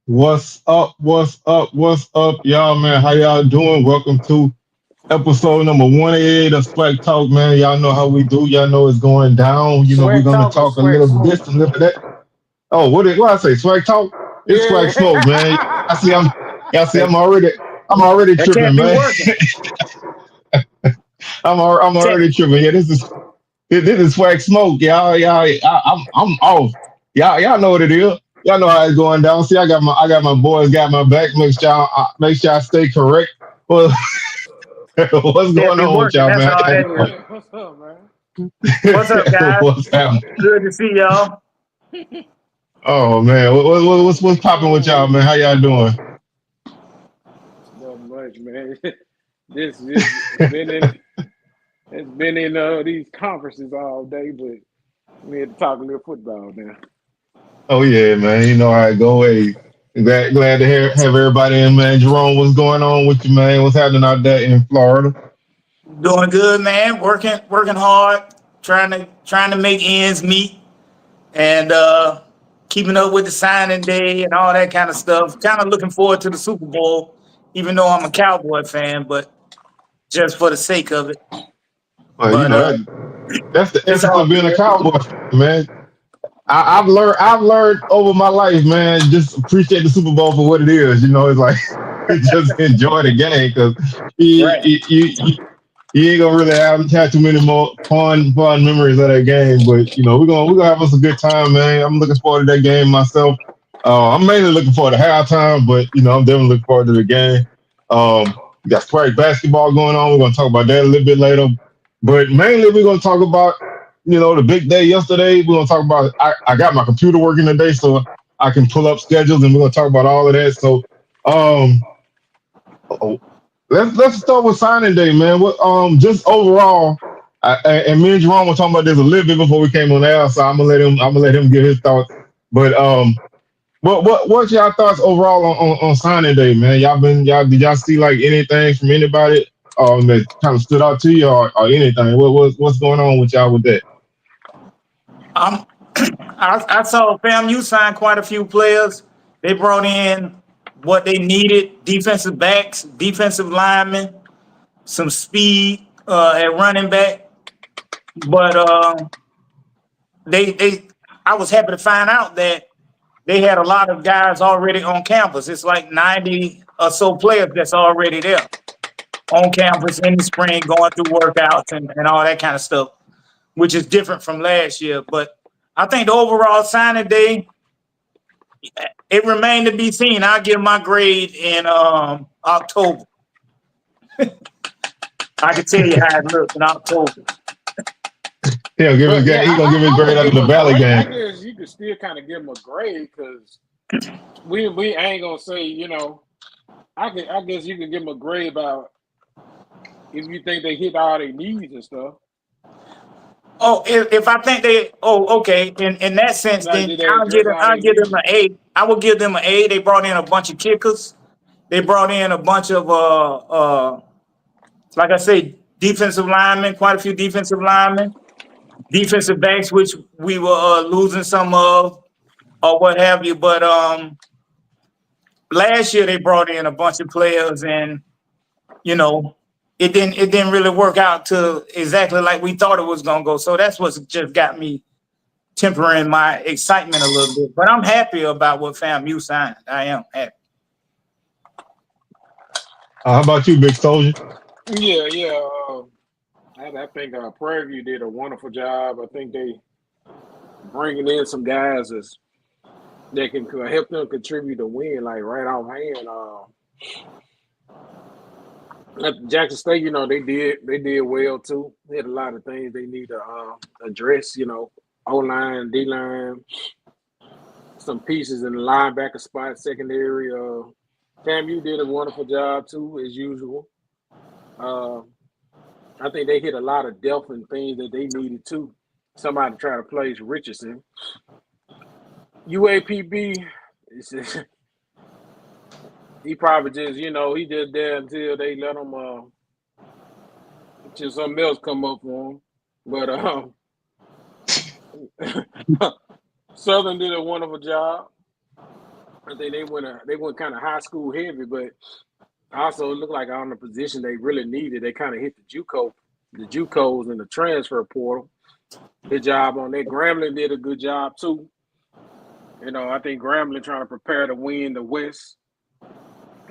What's up? What's up? What's up, y'all, man? How y'all doing? Welcome to episode number 188 of SWAC Talk, man. Y'all know how we do. Y'all know it's going down. We're Swag gonna talk or talk a swag little this, smoke? a little that. Oh, what I say? SWAC Talk? It's SWAC Yeah. Smoke, man. I see. Y'all see. That, I'm already that tripping, can't be man. working. I'm Can't, already tripping. Yeah, this is Swag Smoke, y'all. I'm off. Y'all know what it is. Y'all know how it's going down. See, I got my boys got my back. Make sure I stay correct. Well, what's can't going be on with working. y'all, That's man? all How that y'all is. Yeah, what's up, man? What's up, doing? guys? What's happening? Good to see y'all. Oh man, what's popping with y'all, man? How y'all doing? Not much, man. This it's been in these conferences all day, but we had to talk a little football now. Oh yeah, man. You know how it go. Hey, glad to have everybody in, man. Jerome, what's going on with you, man? What's happening out there in Florida? Doing good, man. Working hard. Trying to make ends meet, and keeping up with the signing day and all that kind of stuff. Kind of looking forward to the Super Bowl, even though I'm a Cowboy fan, but just for the sake of it. Well, But that's the it's essence all of being a good. cowboy fan, man. I've learned over my life, man. Just appreciate the Super Bowl for what it is. It's like just enjoy the game because you, Right. you, you, you you ain't gonna really have too many more fun memories of that game. But we're gonna have us a good time, man. I'm looking forward to that game myself. I'm mainly looking forward to halftime, but I'm definitely looking forward to the game. We got swag basketball going on. We're gonna talk about that a little bit later. But mainly we're gonna talk about the big day yesterday. We're gonna talk about I got my computer working today, so I can pull up schedules, and we're gonna talk about all of that. So um oh, let's start with signing day, man. What just overall, and me and Jerome were talking about this a little bit before we came on air, so I'm gonna let him give his thoughts. But what's y'all thoughts overall on signing day, man? Did y'all see like anything from anybody that kind of stood out to you, or anything? What's going on with y'all with that? I'm I saw FAMU sign quite a few players. They brought in what they needed: defensive backs, defensive linemen, some speed at running back. But they I was happy to find out that they had a lot of guys already on campus. It's like 90 or so players that's already there on campus in the spring, going through workouts and all that kind of stuff, which is different from last year. But I think the overall signing day, it remained to be seen. I'll give my grade in October. I can tell you how it looked in October. But yeah, He gonna give it I grade would give after him the a Valley grade. I game. guess you could still kind of give him a grade because we ain't gonna say I guess you can give him a grade about if you think they hit all their needs and stuff. Oh, if I think they, oh, okay. In that sense, Like, then did they address all I'll their give them needs? an A. I will give them an A. They brought in a bunch of kickers. They brought in a bunch of like I say, defensive linemen, quite a few defensive linemen, defensive backs, which we were losing some of or what have you. But last year they brought in a bunch of players, and you know, it didn't really work out to exactly like we thought it was gonna go. So that's what's just got me tempering my excitement a little bit. But I'm happy about what FAMU signed. I am happy. How about you, Big Soldier? Yeah, yeah. I think Prairie View did a wonderful job. I think they bringing in some guys that can help them contribute to win, like right off hand. At Jackson State, they did well too. They had a lot of things they need to address. O line, D line, some pieces in the linebacker spot, secondary. FAMU did a wonderful job too, as usual. Uh, I think they hit a lot of depth and things that they needed too. Somebody try to place Richardson. UAPB, it's just, he probably just, he just there until they let him, till something else come up for him. But Southern did a wonderful job. I think they went kind of high school heavy, but also it looked like on the position they really needed. They kind of hit the JUCOs and the transfer portal. Good job on that. Grambling did a good job too. You know, I think Grambling trying to prepare to win the West,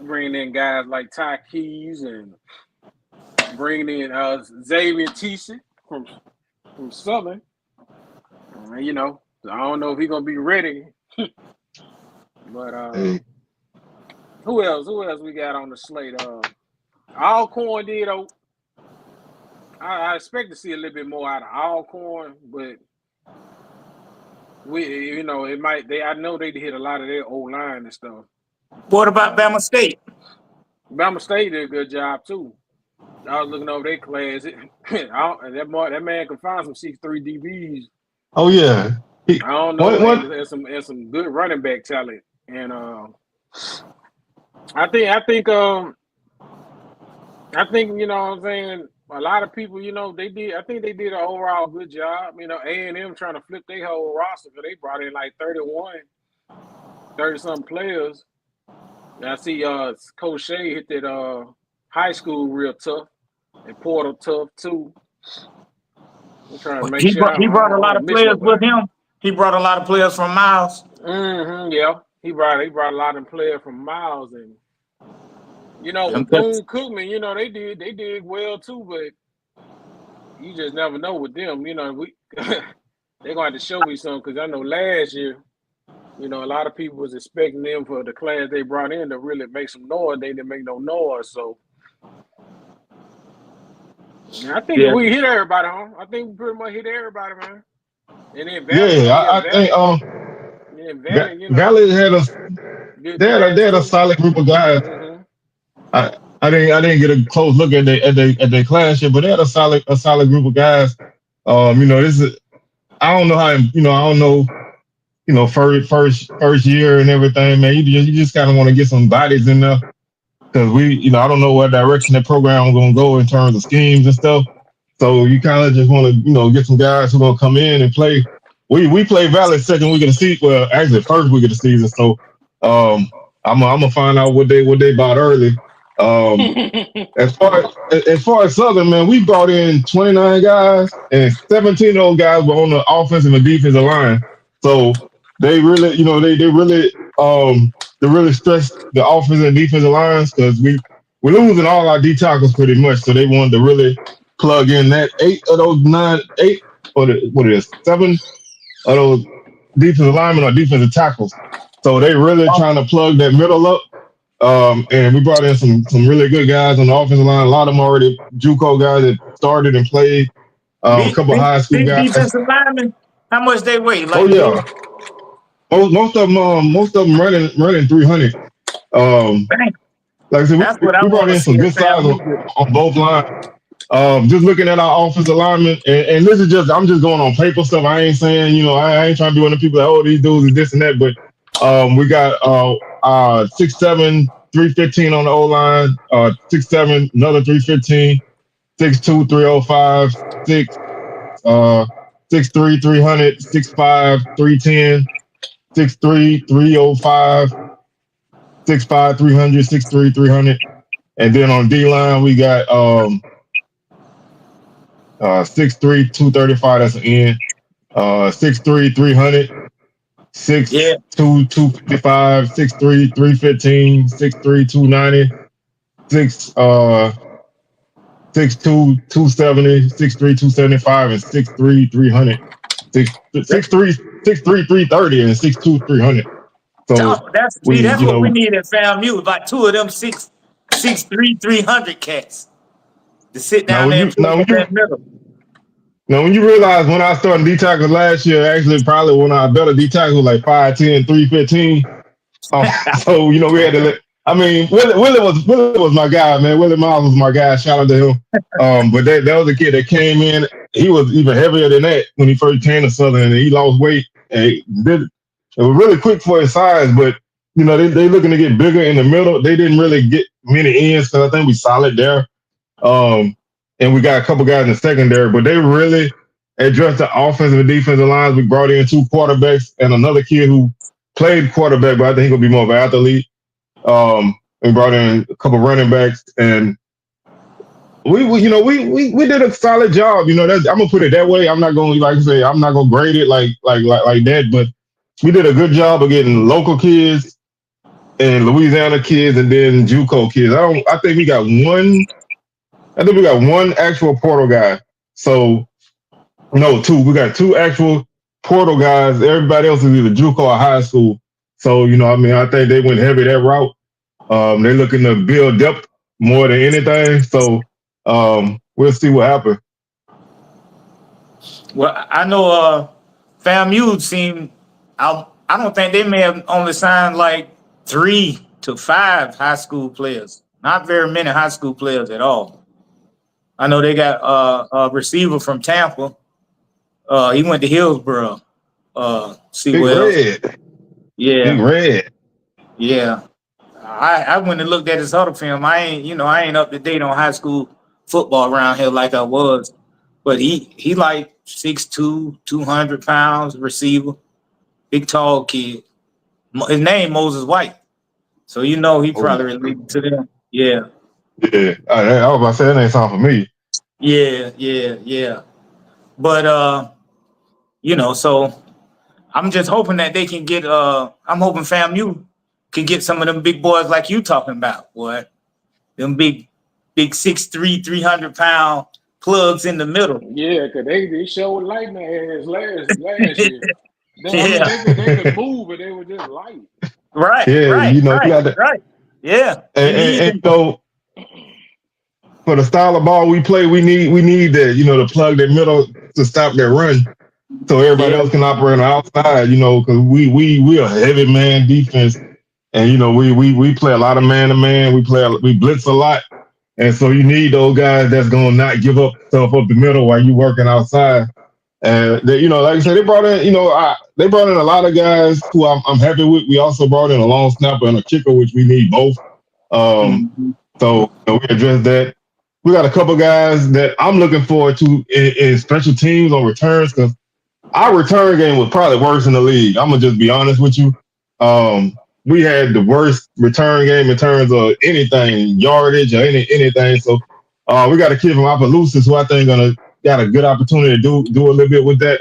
bringing in guys like Ty Keys and bringing in Xavier Tisi from Southern. You know, I don't know if he's gonna be ready, but who else? Who else we got on the slate? Alcorn did. I expect to see a little bit more out of Alcorn, but you know, it might. I know they hit a lot of their old line and stuff. What about Bama State? Bama State did a good job too. I was looking over their class. That man can find some 6'3" DBs. Oh yeah. I don't know. There's some good running back talent, and I think you know what I'm saying. A lot of people, you know, I think they did an overall good job. You know, A&M trying to flip their whole roster because they brought in like 30-something players. And I see Coach Shea hit that high school real tough and Portal tough too. I'm trying to make sure he brought a lot of players with him. He brought a lot of players from Miles. Yeah, he brought a lot of players from Miles, and you know, Bethune-Cookman, you know, they did well too, but you just never know with them. You know, they're gonna have to show me something because I know last year, you know, a lot of people was expecting them for the class they brought in to really make some noise. They didn't make no noise, so I think we hit everybody, huh? I think we pretty much hit everybody, man. And then Valley, Valley, you know, Valley had a solid group of guys. I didn't get a close look at their class yet, but they had a solid group of guys. You know, I don't know how, you know, I don't know, you know, first year and everything, man. You just kind of want to get some bodies in there because you know, I don't know what direction that program is gonna go in terms of schemes and stuff. So you kind of just want to, you know, get some guys who are gonna come in and play. We play Valley second week of the season. Well, actually first week of the season. So I'm gonna find out what they bought early. As far as Southern, man, we brought in 29 guys, and 17 of those guys were on the offensive and defensive line. So they really, you know, they really stressed the offensive and defensive lines because we're losing all our D tackles pretty much. So they wanted to really plug in that 7 of those defensive linemen or defensive tackles. So they really trying to plug that middle up. And we brought in some really good guys on the offensive line. A lot of them already JUCO guys that started and played. A couple high school guys. Defensive linemen, how much they weigh? Like, most of them running 300. Like I said, we brought in some good size on both lines. Just looking at our offensive linemen, and this is I'm just going on paper stuff. I ain't saying, you know, I ain't trying to be one of the people that, oh, these dudes is this and that, but we got 6'7", 315 on the O line, 6'7", another 315, 6'2", 305, 6'3", 300, 6'5", 310, 6'3", 305, 6'5", 300, 6'3", 300, and then on D line we got 6'3", 235. That's an end. 6'3", 300. 6'2", 255, 6'3", 315, 6'3", 290, 6'2", 270, 6'3", 275, and 6'3", 300. 6'3", 330, and 6'2", 300. So that's what we need at FAMU. About two of them 6'3", 300 cats to sit down there and play in that middle. Now, when you realize when I started D tackles last year, actually probably when I better D tackles like 5'10", 315. So you know we had to. I mean, Willie was my guy, man. Willie Miles was my guy. Shout out to him. But that was a kid that came in. He was even heavier than that when he first came to Southern, and he lost weight. And it was really quick for his size, but you know they looking to get bigger in the middle. They didn't really get many ends because I think we solid there. And we got a couple guys in the secondary, but they really addressed the offensive and defensive lines. We brought in 2 quarterbacks and another kid who played quarterback, but I think he's gonna be more of an athlete. We brought in a couple running backs, and we did a solid job. I'm gonna put it that way. I'm not gonna like I say I'm not gonna grade it like that, but we did a good job of getting local kids and Louisiana kids, and then JUCO kids. I think we got one. I think we got one actual portal guy. So no, two. We got two actual portal guys. Everybody else is either JUCO or high school. So I think they went heavy that route. They're looking to build depth more than anything. So we'll see what happens. Well, I know FAMU seemed. I don't think they may have only signed like 3 to 5 high school players. Not very many high school players at all. I know they got a receiver from Tampa. He went to Hillsborough. Big Red. Yeah. Big Red. Yeah. I went and looked at his other film. I ain't up to date on high school football around here like I was. But he like 6'2", 200 pounds, receiver. Big tall kid. His name Moses White. So he probably related to them. Yeah. Yeah. I was about to say that ain't something for me. Yeah. But so I'm just hoping that they can get I'm hoping FAMU can get some of them big boys like you talking about, boy. Them big 6'3", 300-pound plugs in the middle. Yeah, because they showed lightning ass last year. They could move, but they were just light. Right. Yeah, Right. Yeah. And so for the style of ball we play, we need that, to plug that middle to stop that run, so everybody else can operate on the outside, because we a heavy man defense, and we play a lot of man to man. We blitz a lot, and so you need those guys that's gonna not give up stuff up the middle while you working outside. And like I said, they brought in a lot of guys who I'm happy with. We also brought in a long snapper and a kicker, which we need both. So we addressed that. We got a couple guys that I'm looking forward to in special teams on returns, because our return game was probably worse in the league. I'm gonna just be honest with you. We had the worst return game in terms of anything, yardage or anything. So we got a kid from Opelousas who I think got a good opportunity to do a little bit with that.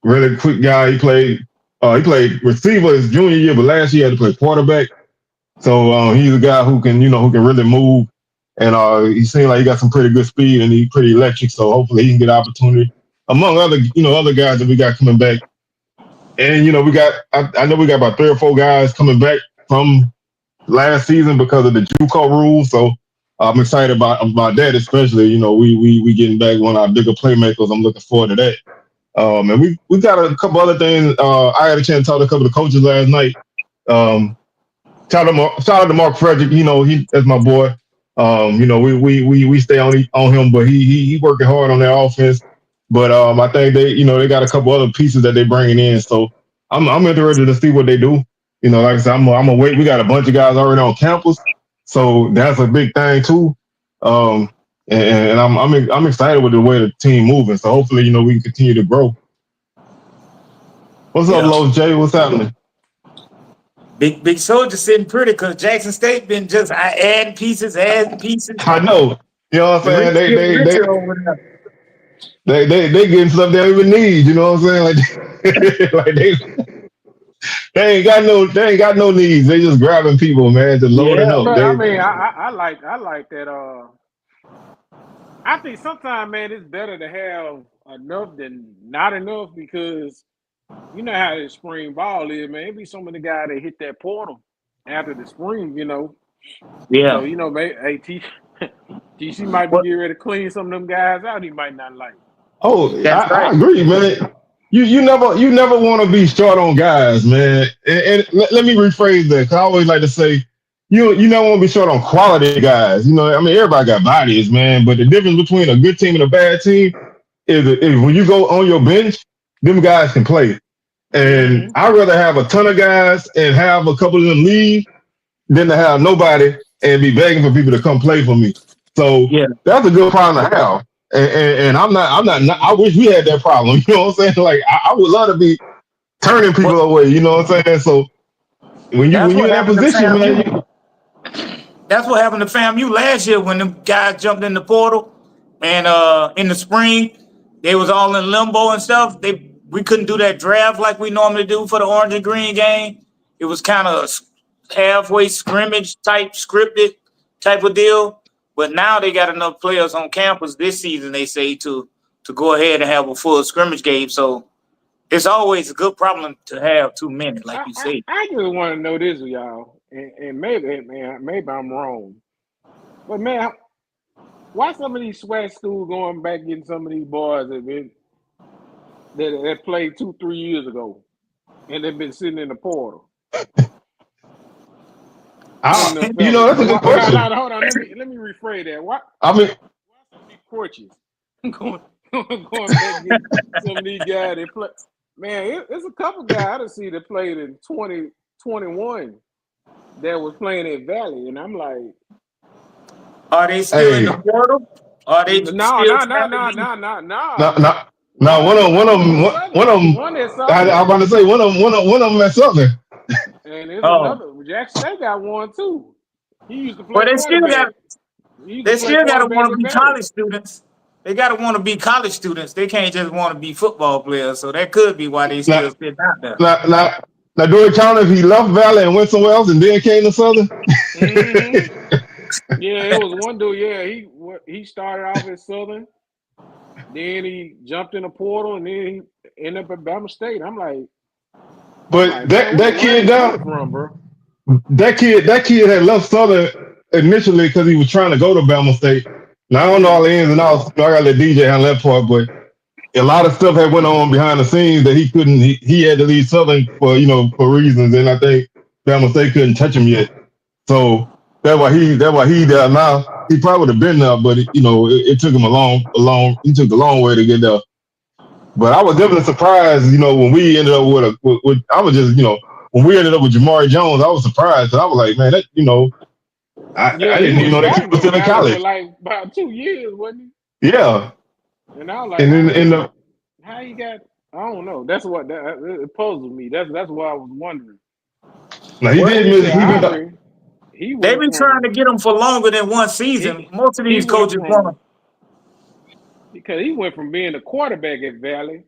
Really quick guy. He played receiver his junior year, but last year he had to play quarterback. So he's a guy who can really move, and he seems like he got some pretty good speed and he's pretty electric. So hopefully he can get opportunity among other guys that we got coming back. And I know we got about 3 or 4 guys coming back from last season because of the JUCO rules. So I'm excited about that, especially. We getting back one of our bigger playmakers. I'm looking forward to that. And we got a couple other things. I had a chance to talk to a couple of coaches last night. Shout out to Mark Frederick. He that's my boy. We stay on him, but he working hard on that offense. But I think they got a couple other pieces that they bringing in. So I'm interested to see what they do. Like I said, I'm gonna wait. We got a bunch of guys already on campus, so that's a big thing too. And I'm excited with the way the team moving. So hopefully, we can continue to grow. What's up, Los J? What's happening? Big Soldier sitting pretty because Jackson State been just adding pieces. I know. You know what I'm saying? They getting stuff they don't even need. You know what I'm saying? Like they ain't got no needs. They just grabbing people, man, to load it up. But I like that. I think sometimes, man, it's better to have enough than not enough, because you know how the spring ball is, man. It be so many guys that hit that portal after the spring, Yeah. So TC might be getting ready to clean some of them guys out. He might not like. Oh, I agree, man. You never want to be short on guys, man. And let me rephrase that, because I always like to say, you never want to be short on quality guys. Everybody got bodies, man. But the difference between a good team and a bad team is when you go on your bench, them guys can play. And I'd rather have a ton of guys and have a couple of them leave than to have nobody and be begging for people to come play for me. So that's a good problem to have. And I'm not. I wish we had that problem. You know what I'm saying? Like I would love to be turning people away. You know what I'm saying? So when you're in that position, man. That's what happened to FAMU last year when them guys jumped in the portal, and in the spring they was all in limbo and stuff. We couldn't do that draft like we normally do for the orange and green game. It was kind of halfway scrimmage type, scripted type of deal. But now they got enough players on campus this season, they say, to go ahead and have a full scrimmage game. So it's always a good problem to have too many, like you say. I just want to know this, y'all, and maybe I'm wrong, but man, why some of these SWAC schools going back getting some of these boys that played 2-3 years ago, and they've been sitting in the portal? That's a good question. Hold on, let me rephrase that. Why some of these coaches going back getting some of these guys that play? Man, it's a couple guys I done see that played in 2021 that was playing at Valley, and I'm like, are they still in the portal? Are they no. One of them. I'm about to say one of them at Southern. And there's another. Jackson State got one too. He used to play. But they still got to want to be college students. They got to want to be college students. They can't just want to be football players. So that could be why they still sit out there. Now, do it count if he left Valley and went somewhere else and then came to Southern? Mm-hmm. Yeah, it was one dude. Yeah, he started off at Southern, then he jumped in the portal, and then he ended up at Bama State. I'm like, that kid down from, bro. That kid had left Southern initially because he was trying to go to Bama State. Now I don't know all the ins and outs. I gotta let DJ handle that part, but a lot of stuff had went on behind the scenes that he couldn't. He had to leave Southern for reasons, and I think Bama State couldn't touch him yet. So that's why he there now. He probably would have been there, but it took him a long way to get there. But I was definitely surprised, when we ended up when we ended up with Jamari Jones, I was surprised. I was like, man, I didn't even know that he was still in college. For like about 2 years, wasn't he? Yeah. And I was like, how you got? I don't know. That's what it puzzled me. That's why I was wondering. Now he did miss. They've been trying to get him for longer than one season. Most of these coaches want him. Because he went from being a quarterback at Valley,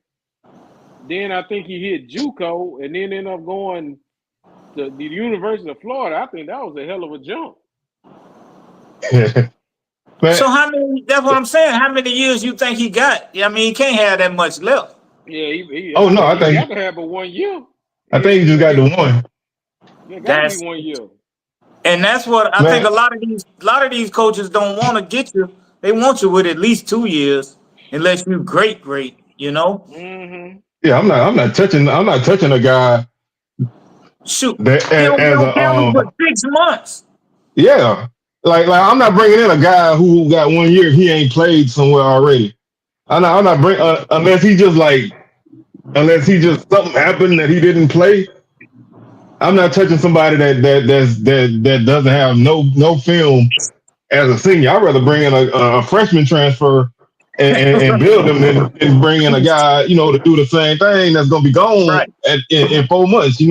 then I think he hit JUCO, and then ended up going to the University of Florida. I think that was a hell of a jump. So how many? That's what I'm saying. How many years you think he got? I mean, he can't have that much left. Yeah. I think he got to have but 1 year. I think he just got the one. Yeah, got to be 1 year. And that's what I think. A lot of these coaches don't want to get you. They want you with at least 2 years, unless you're great. Mm-hmm. Yeah, I'm not touching a guy. Shoot, for 6 months. Yeah, like I'm not bringing in a guy who got 1 year. He ain't played somewhere already. I'm not bringing unless he just something happened that he didn't play. I'm not touching somebody that doesn't have no film as a senior. I'd rather bring in a freshman transfer and build them than bring in a guy, to do the same thing that's gonna be gone in 4 months,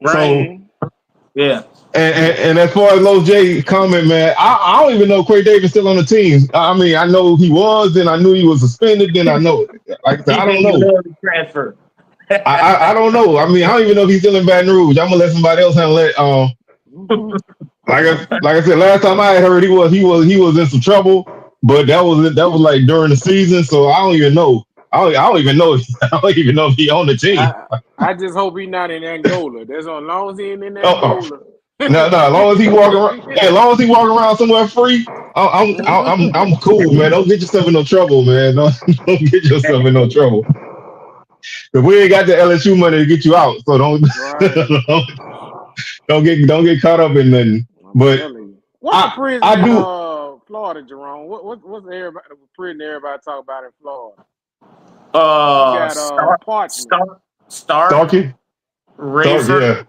Right. So yeah. And as far as Los J comment, man, I don't even know Quay Davis still on the team. I mean, I know he was, then I knew he was suspended, then I know. Like I said, I don't know. Transfer. I don't know. I mean, I don't even know if he's still in Baton Rouge. I'm gonna let somebody else handle it. Like I said, last time I had heard he was in some trouble, but that was like during the season, so I don't even know. I don't even know if he on the team. I just hope he's not in Angola. That's as long as he ain't in Angola. No, as long as he walking around somewhere free, I'm cool, man. Don't get yourself in no trouble, man. Don't get yourself in no trouble. But we ain't got the LSU money to get you out, so don't get caught up in nothing. But what's the prison in Florida, Jerome? What's everybody prison everybody talk about in Florida? Starkey. Razor. Yeah.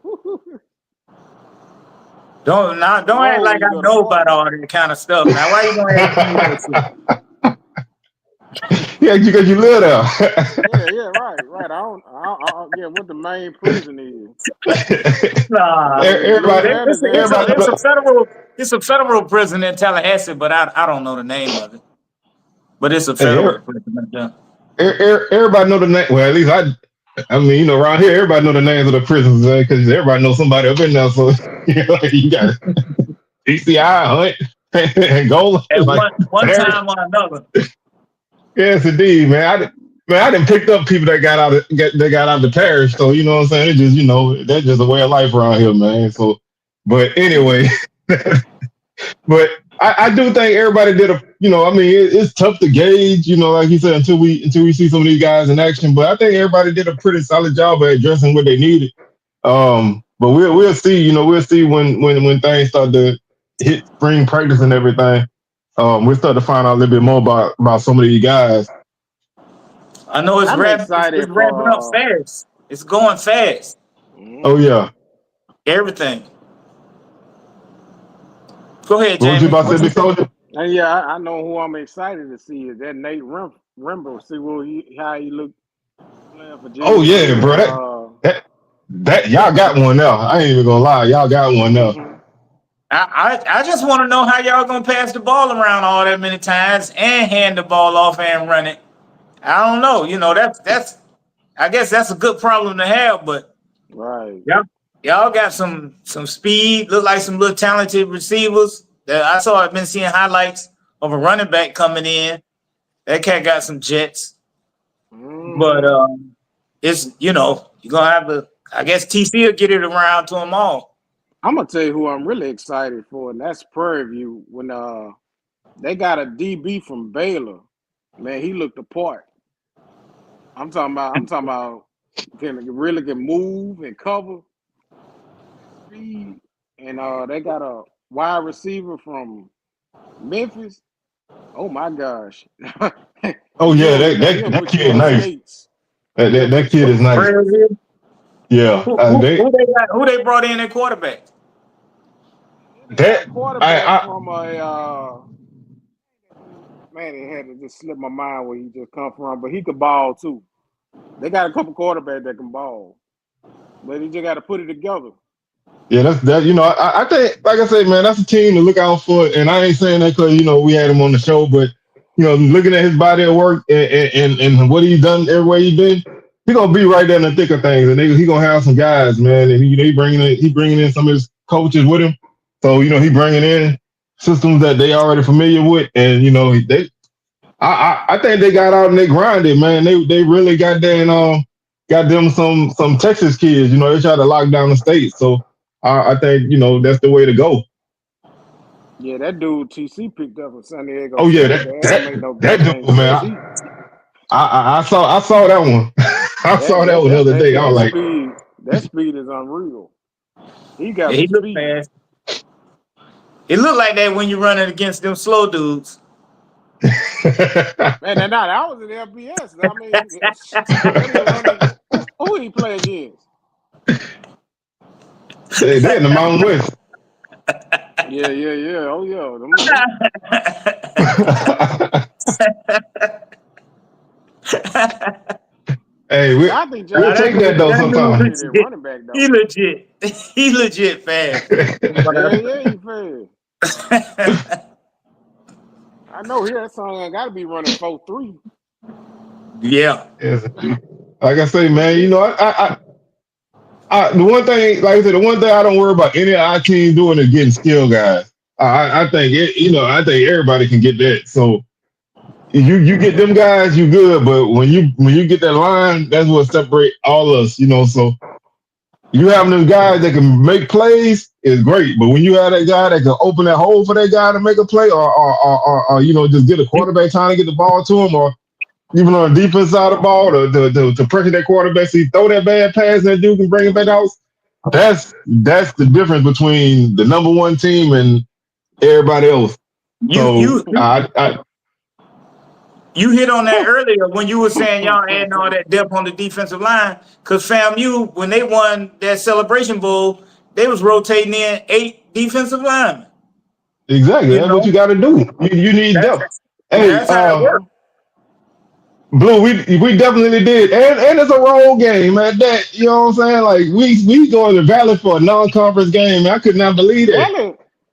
Don't act like I know about all that kind of stuff. Now, why you gonna ask me that shit? Yeah, because you live there. Yeah, right. Yeah, what the main prison is. Nah, Everybody, Louisiana's everybody, in. it's a federal prison in Tallahassee, but I don't know the name of it. But it's a hey, federal prison. Yeah. everybody know the name. Well, at least I mean, around here, everybody know the names of the prisons because everybody knows somebody up in there. So you got PCI, Hunt, and Gold. At Like, one time or another. yes, indeed, man. I didn't pick up people that got out of the parish. So you know what I'm saying? It's just that's just a way of life around here, man. So, but anyway, but I do think everybody did I mean, it's tough to gauge, like you said, until we see some of these guys in action. But I think everybody did a pretty solid job at addressing what they needed. But we'll see, we'll see when things start to hit spring practice and everything. We'll start to find out a little bit more about some of these guys. I know it's I'm it's excited ramping up for. fast. It's going fast. Oh yeah. Everything. Go ahead, What was you Jamie. about to What say, you Big say? Soldier? And yeah, I know who I'm excited to see is that Nate Rimble. See how he looked playing for Oh yeah, GSU bro. and That y'all got one now. I ain't even gonna lie, y'all got one now. I just want to know how y'all gonna pass the ball around all that many times and hand the ball off and run it. I don't know. That's I guess that's a good problem to have, but right. y'all got some speed, look like some little talented receivers. That I saw I've been seeing highlights of a running back coming in. That cat got some jets. But it's you're gonna have to I guess TC will get it around to them all. I'm gonna tell you who I'm really excited for, and that's Prairie View. When they got a DB from Baylor, man, he looked the part. I'm talking about can move and cover speed, and they got a wide receiver from Memphis. Oh my gosh. Oh yeah, He'll that put you kid on nice. skates. That kid is nice. Yeah, Who they brought in at quarterback? They got a that quarterback I from a man, it had to just slip my mind where he just come from, but he could ball too. They got a couple quarterbacks that can ball, but he just got to put it together. yeah, that's that. I think, like I said, man, that's a team to look out for. And I ain't saying that because we had him on the show, but looking at his body of work and what he's done everywhere he's been, he gonna be right there in the thick of things, and he gonna have some guys, man. And he bringing in some of his coaches with him, so he bringing in systems that they already familiar with, and I think they got out and they grinded, man. They really got there and got them some Texas kids. They tried to lock down the state, so I think that's the way to go. Yeah, that dude TC picked up from San Diego Oh yeah, State. That ain't make no that dang dude, sense. man. I saw that one. I saw that one the other day. I was like, that speed is unreal. He got Yeah, some he looked speed. fast. It looked like that when you're running against them slow dudes. Man, that was an FBS. I mean, what he running? Who he play against? they in the Mountain West. Yeah. Oh Hey, yeah. I think we'll take that though That dude sometime. that running back though. he legit. He legit fast. Yeah, he fast. I know here that song got to be running 4.3. Yeah. Yes, like I say, man, the one thing, like I said, the one thing I don't worry about any of our team doing is getting skill guys. I think I think everybody can get that. So you get them guys, you good. But when you get that line, that's what separate all of us. So you having them guys that can make plays is great. But when you have that guy that can open that hole for that guy to make a play, or just get a quarterback trying to get the ball to him, or even on the defense side of the ball, to pressure that quarterback, so he throw that bad pass and that dude can bring it back out. That's the difference between the number one team and everybody else. So You hit on that earlier when you were saying y'all adding all that depth on the defensive line. Because FAMU, when they won that Celebration Bowl, they was rotating in 8 defensive linemen. Exactly, that's what you got to do. You need depth. Hey, that's how it works. Blue, we definitely did, and it's a road game, man. That you know what I'm saying? Like we going to Valley for a non-conference game, man. I could not believe that.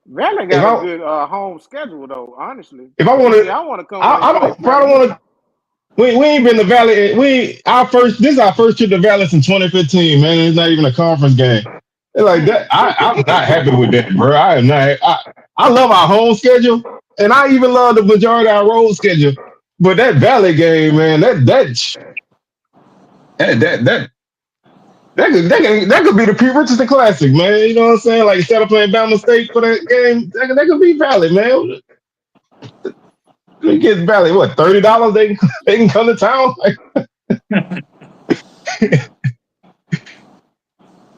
Valley If got a I good home schedule though, honestly. if I want But see, to, I want to come there and I play don't probably Valley. want to. We ain't been to Valley. This is our first trip to Valley since 2015, man. It's not even a conference game. It's like that. I'm not happy with that, bro. I am not. I love our home schedule, and I even love the majority of our road schedule. But that Valley game, man, that that could be the Pete Richardson Classic, man. You know what I'm saying? Like instead of playing Bama State for that game, that could be Valley, man. They get Valley what $30? They can come to town. Like,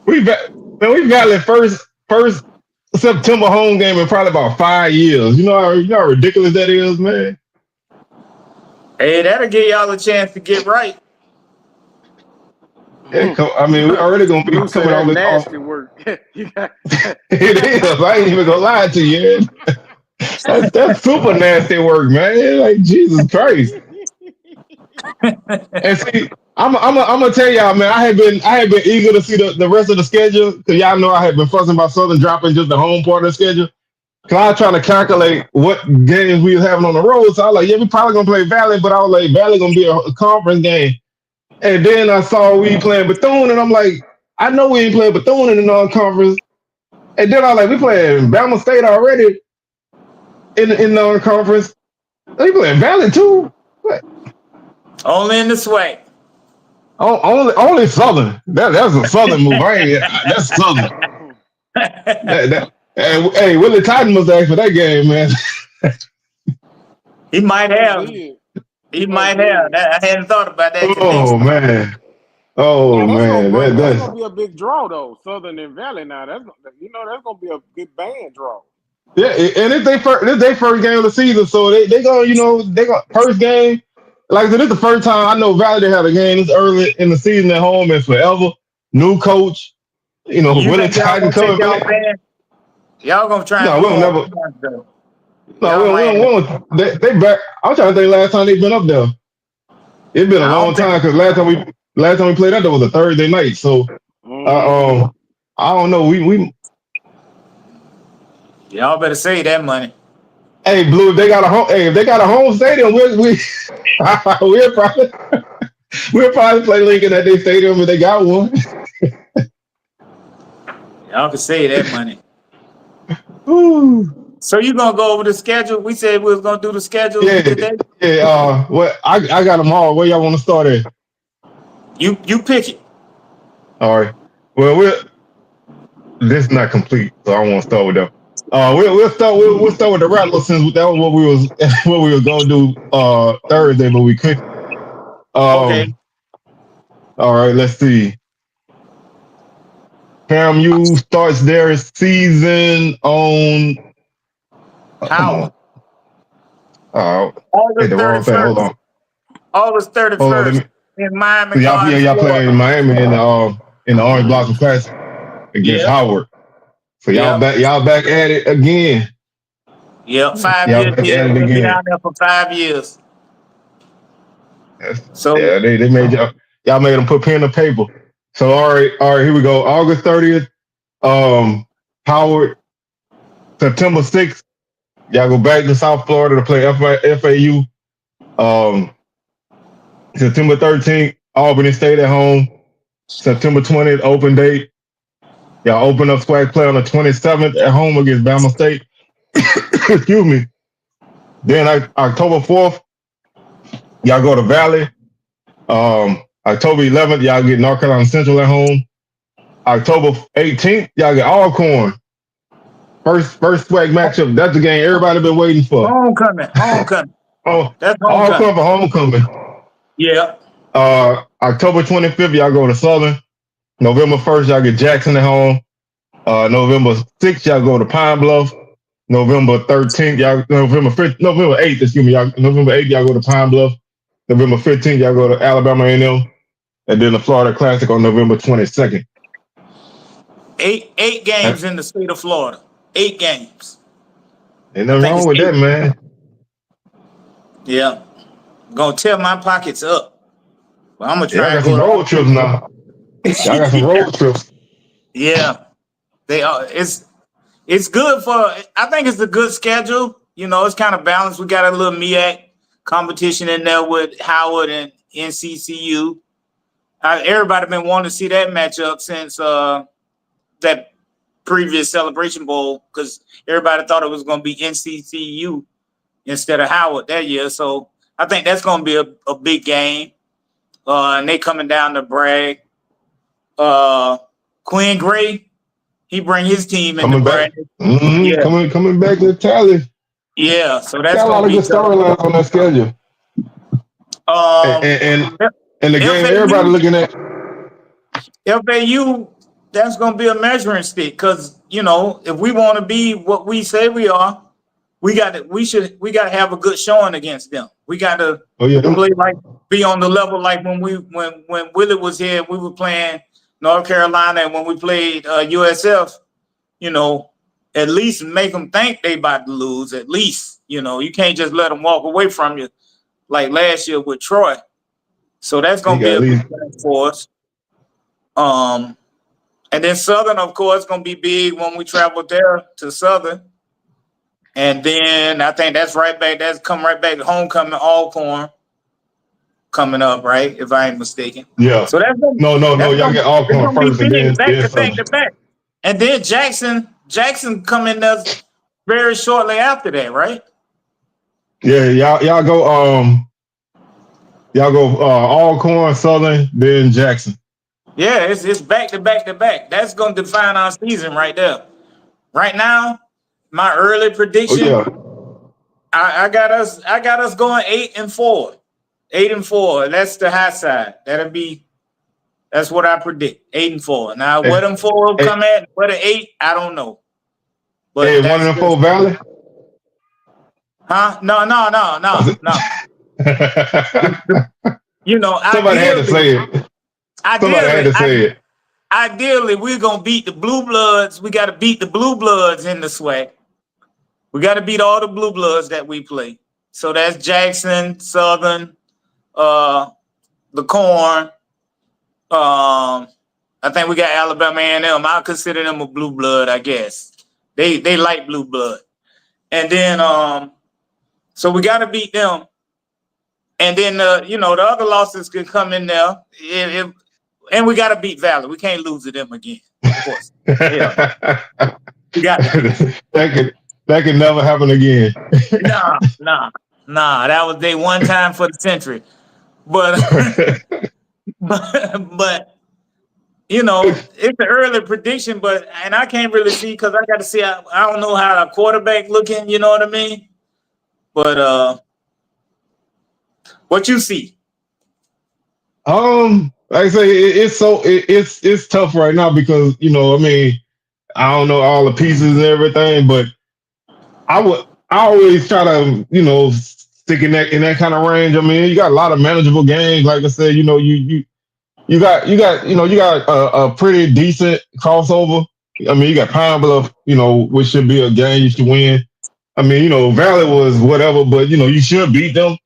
we Valley first September home game in probably about 5 years. You know how ridiculous that is, man. Hey, that'll give y'all a chance to get right. Yeah, I mean, we already gonna be Blue said coming that off it. nasty work. You got- It is. I ain't even gonna lie to you. That's super nasty work, man. Like Jesus Christ. And see, I'm gonna tell y'all, man. I had been eager to see the rest of the schedule because y'all know I had been fussing about Southern dropping just the home part of the schedule. Cause I was trying to calculate what games we was having on the road. So I was like, yeah, we probably gonna play Valley, but I was like, Valley gonna be a conference game. And then I saw we playing Bethune, and I'm like, I know we ain't playing Bethune in the non-conference. And then I was like, we playing Bama State already in non-conference. They playing Valley too. What? Only in the SWAC. Only Southern. That's a Southern move. That's Southern. And hey, Willie Titan must ask for that game, man. He might Must have. did. He might have. I hadn't thought about that Oh connection. man. Oh Now man. that's That's gonna be a big draw though. Southern and Valley. Now that's gonna be a good band draw. yeah. And it's their first game of the season, so they gonna they got first game. Like I said, this is the first time I know Valley they had a game this early in the season at home and forever. New coach, You Willie think y'all Titan gonna take coming y'all back. band? Y'all gonna try and No, we go don't on never. one though. No, Y'all might. they back. I'm trying to think last time they been up there. It's been a I long don't think time because last time we played up there was a Thursday night. So I don't know. We y'all better save that money. hey Blue, if they got a home stadium, we'll probably we'll probably play Lincoln at their stadium if they got one. Y'all can save that money. Ooh. So you gonna go over the schedule? We said we was gonna do the schedule Yeah, today. yeah. I got them all. Where y'all want to start at? You pick it. All right. Well, this is not complete, so I won't start with them. We'll start with the Rattlers since that was what we were gonna do Thursday, but we couldn't. Okay. All right, let's see. FAMU starts their season on. Come Howard. on. Oh, hit August the wrong thing. Hold 31st. on. August Hold on. Let 31st me. in Miami So Gardens, y'all Florida. playing Miami in the Orange Blossom Classic against Yeah. Howard. So Yep. y'all back at it again. Yep. 5 year Y'all back deal. at it We'll be again. down there for 5 years. So Yeah, they made y'all made them put pen to paper. So all right, here we go. August 30th, Howard. September 6th, y'all go back to South Florida to play FAU. September 13th, Albany State at home. September 20th, open date. Y'all open up SWAC play on the 27th at home against Bama State. Excuse me. Then October 4th, y'all go to Valley. October 11th, y'all get North Carolina Central at home. October 18th, y'all get Alcorn. First SWAC matchup. That's the game everybody been waiting for. homecoming. Oh, That's Alcorn homecoming. for homecoming. Yeah. October 25th, y'all go to Southern. November 1st, y'all get Jackson at home. November 6th, y'all go to Pine Bluff. November 13th, November 8th, November 8th, y'all go to Pine Bluff. November 15th, y'all go to Alabama A&M. And then the Florida Classic on November 22nd. Eight games in the state of Florida. 8 games. Ain't nothing wrong with that, man. Yeah. gonna tear my pockets up. But I'm gonna Yeah, try I got and some go. road trips now. Yeah, I got some road trips. Yeah, they are. It's good for. I think it's a good schedule. You know, it's kind of balanced. We got a little MEAC competition in there with Howard and NCCU. Everybody been wanting to see that matchup since that previous Celebration Bowl because everybody thought it was going to be NCCU instead of Howard that year. So I think that's going to be a big game. And they coming down to brag. Quinn Gray, he bring his team in the Coming back. brag. Yeah, Coming back to Tally. yeah. So that's Got a going lot to of be good tough. storylines on that schedule. And the game everybody looking at. FAU, that's going to be a measuring stick because, you know, if we want to be what we say we are, we got to have a good showing against them. We got to play be on the level like when Willie was here, we were playing North Carolina, and when we played USF, you know, at least make them think they about to lose. At least, you know, you can't just let them walk away from you like last year with Troy. So that's going to be a big thing for us. And then Southern, of course, going to be big when we travel there to Southern. And then I think that's right back. That's come right back to homecoming, Alcorn coming up, right? If I ain't mistaken. Yeah. So that's no. Y'all get Alcorn first, and then back to back. And then Jackson coming there very shortly after that, right? Yeah, y'all go Alcorn, Southern, then Jackson. Yeah, it's back to back to back. That's going to define our season right there. Right now, my early prediction. I got us going 8-4. 8-4. That's the high side. That's what I predict. 8-4. Now, where them 4 will come at, where the 8, I don't know. But hey, one of them 4 Valley? Huh? No. You know, somebody had to say it. Somebody had to say it. Ideally, we're gonna beat the Blue Bloods. We got to beat the Blue Bloods in the SWAC. We got to beat all the Blue Bloods that we play. So that's Jackson, Southern, the Corn. I think we got Alabama A&M. I consider them a blue blood, I guess. They like blue blood. And then so we got to beat them. And then you know, the other losses can come in there. And we got to beat Valley. We can't lose to them again, of course. Yeah. We got to. That could never happen again. Nah. That was their one time for the century. But but you know, it's an early prediction, and I can't really see because I got to see. I don't know how a quarterback looking. You know what I mean? But what you see? Like I say, it's tough right now because, you know, I mean, I don't know all the pieces and everything, but I always try to, you know, stick in that kind of range. I mean, you got a lot of manageable games. Like I said, you know, you got a pretty decent crossover. I mean, you got Pine Bluff, you know, which should be a game you should win. I mean, you know, Valley was whatever, but you know, you should beat them.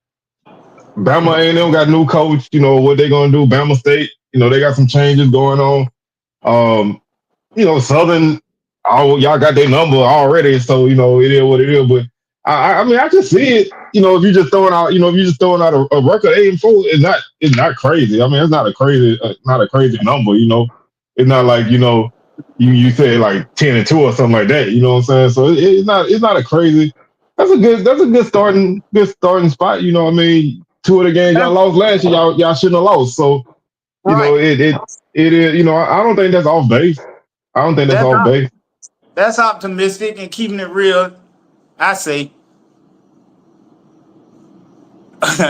Bama A&M got a new coach. You know what they're gonna do. Bama State, you know, they got some changes going on. You know, Southern, y'all got their number already, so you know it is what it is. But I mean, I just see it. You know, if you're just throwing out, a record 8-4, it's not crazy. I mean, it's not a crazy number. You know, it's not like, you know, you say like 10-2 or something like that. You know what I'm saying? So it's not a crazy. That's a good starting spot. You know what I mean? 2 of the games y'all lost last year, y'all shouldn't have lost. So you know, it is. You know, I don't think that's off base. I don't think that's off base. That's optimistic and keeping it real. I say.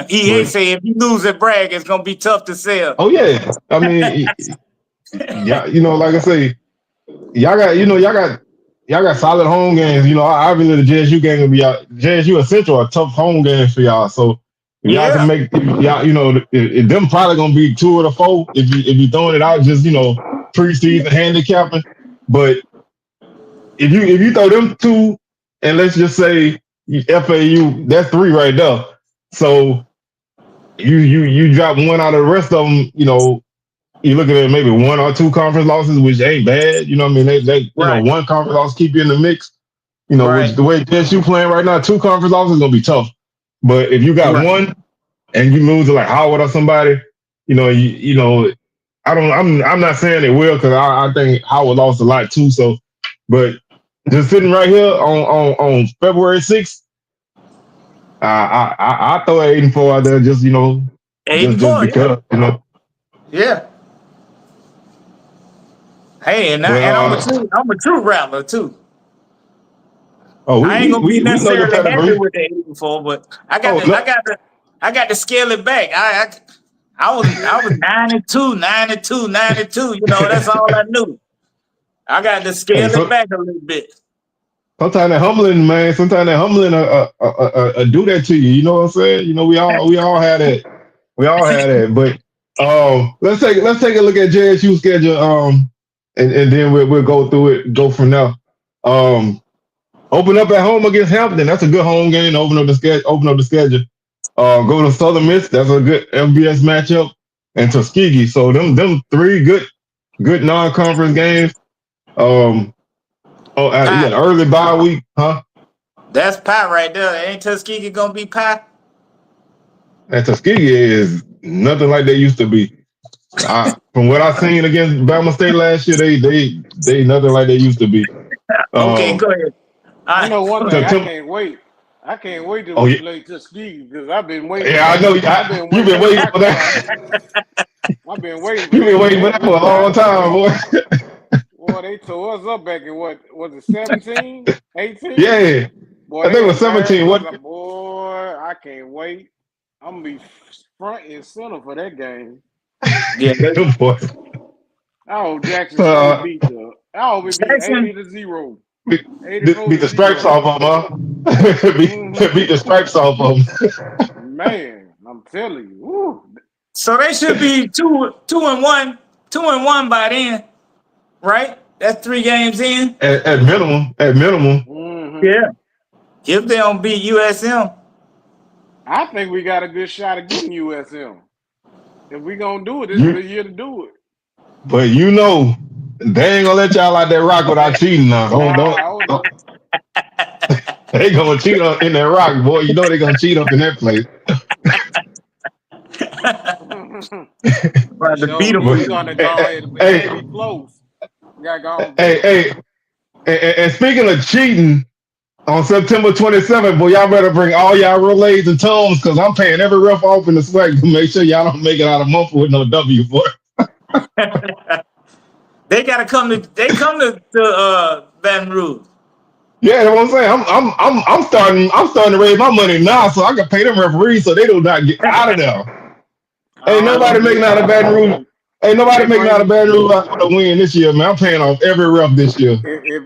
EA say if you lose at Bragg, it's gonna be tough to sell. Oh yeah, I mean, yeah, you know, like I say, y'all got solid home games. You know, I believe the JSU game will be out. JSU and Central are tough home games for y'all. So if y'all can make y'all, you know, if them probably gonna be 2 of the 4 if you throwing it out just, you know, preseason handicapping. But if you throw them 2, and let's just say FAU, that's 3 right there. So you drop one out of the rest of them. You know, you looking at maybe one or two conference losses, which ain't bad. You know what I mean? They Right. one conference loss keep you in the mix. You know, which Right. the way JSU playing right now, two conference losses is gonna be tough. But if you got Right. one and you lose to like Howard or somebody, you know, you know, I'm not saying it will because I think Howard lost a lot too. So, but just sitting right here on February 6th, I throw an 8-4 out there, just you know, 8-4, because you know. yeah. Hey, and But I'm a true rattler too. oh, I ain't gonna be we know your necessarily happy pedigree. with the 8-4, but Oh no, I got to scale it back. I was 92, 92, 92. You know, that's all I knew. I got to hey, scale it so back a little bit. sometimes that humbling, man. Sometimes that humbling, do that to you. You know what I'm saying? You know, we all had that. We all had that. But let's take a look at JSU schedule. And then we'll go through it, go from there. Open up at home against Hampton. That's a good home game. Open up the schedule. Go to Southern Miss. That's a good FBS matchup. And Tuskegee. So them three good non-conference games. You got Pie. an early bye week, huh? That's pie right there. Ain't Tuskegee gonna be pie? And Tuskegee is nothing like they used to be. From what I've seen against Bama State last year, they nothing like they used to be. Okay, Um, go ahead. You know one thing, I September. can't wait. I can't wait till Oh we yeah, play Tuskegee because I've been waiting. yeah. I know. I've been You've waiting been on waiting that for crowd. that. I've been waiting for You've been that. waiting for that for a long time, boy. Boy, they tore us up back in what was it 17, 18? Yeah, Boy, I think it they was 17. embarrassed us. What? Boy, I can't wait. I'm gonna be front and center for that game. Yeah, Boy. I hope Jackson State Uh, beat the. I hope it be Jackson. 80-0, beat, 84 beat to the stripes 0. off of them, huh? Beat the stripes off of them. Man, I'm telling you. Woo. So they should be 2-1, 2-1 by then, right? That's 3 games in. At minimum, at minimum. Mm-hmm. Yeah. If they don't beat USM. I think we got a good shot of getting USM. If we gonna do it, this is You, the year to do it. but you know, they ain't gonna let y'all out there rock without cheating now. Nah, oh no. They gonna cheat up in that rock, boy. You know they gonna cheat up in that place. For But to beat sure. them But with we But, gonna it. go ahead. It hey, can't be close. We gotta go and hey, beat them. hey, and speaking of cheating, on September 27th, boy, y'all better bring all y'all relays and tones because I'm paying every ref off in the SWAC to make sure y'all don't make it out of month with no W, boy. They gotta come to Baton Rouge. Yeah, that's what I'm saying. I'm starting to raise my money now so I can pay them referees so they do not get out of there. Ain't I don't know. nobody making out of Baton Rouge. Ain't If nobody they making out of bring Baton Rouge for the win this year, man. I'm paying off every ref this year.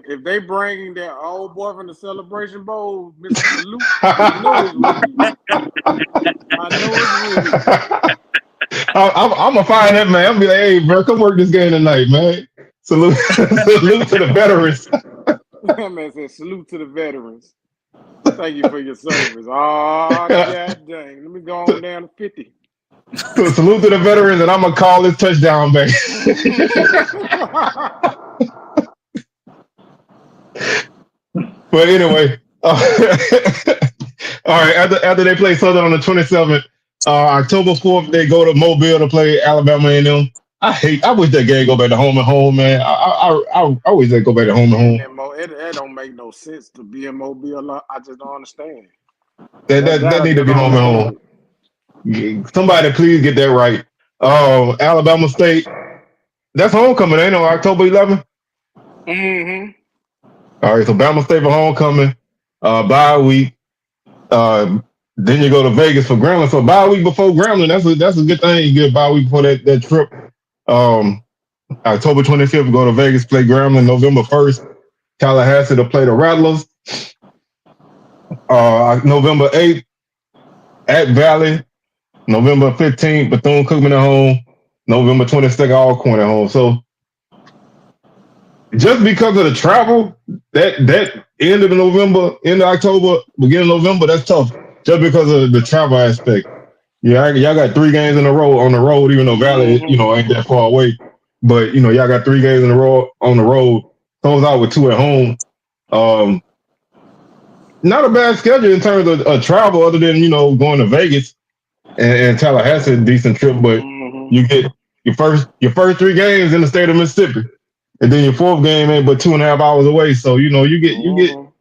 if they bring that old boy from the Celebration Bowl, Mr. Salute, you know it's real. I know it's real. I'm gonna find that man. I'm gonna be like, hey, bro, come work this game tonight, man. Salute, salute to the veterans. That man said salute to the veterans. Thank you for your service. Oh, god dang. Let me go on down to 50. So salute to the veterans, and I'm gonna call this touchdown back. But anyway, all right. After they play Southern on the 27th, October 4th they go to Mobile to play Alabama A&M. I wish that game go back to home and home, man. I wish they go back to home and home. It don't make no sense to be in Mobile. I just don't understand. That That I need to just be don't home and understand. home. Somebody please get that right. Alabama State. That's homecoming, ain't no October 11th. Mm-hmm. All right, so Bama State for homecoming, bye week. Then you go to Vegas for Grambling. So bye week before Grambling, that's a good thing. You get bye week before that trip. October 25th, go to Vegas, play Grambling. November 1st, Tallahassee to play the Rattlers. November 8th, at Valley. November 15th, Bethune-Cookman at home. November 22nd, Alcorn at home. So just because of the travel, that end of November, end of October, beginning of November, that's tough. Just because of the travel aspect. Yeah, y'all got 3 games in a row on the road, even though Valley, ain't that far away. But y'all got 3 games in a row on the road. Close out with 2 at home. Not a bad schedule in terms of travel, other than going to Vegas and Tallahassee, a decent trip. But you get your first 3 games in the state of Mississippi, and then your 4th game ain't but 2.5 hours away. So you get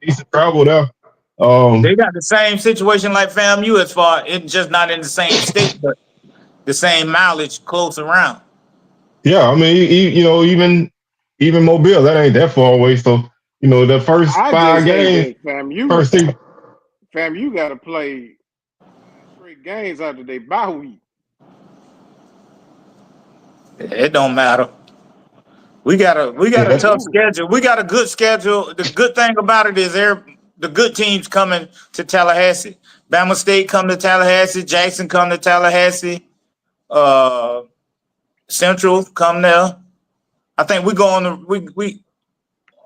decent travel there. They got the same situation like FAMU as far it's just not in the same state, but the same mileage close around. Yeah, I mean, even Mobile, that ain't that far away. So the first 5 games, first 6. FAMU got to play 9 straight games after they bye week. It don't matter. We got a tough schedule. We got a good schedule. The good thing about it is the good teams coming to Tallahassee. Bama State come to Tallahassee. Jackson come to Tallahassee. Central come there. I think we go on we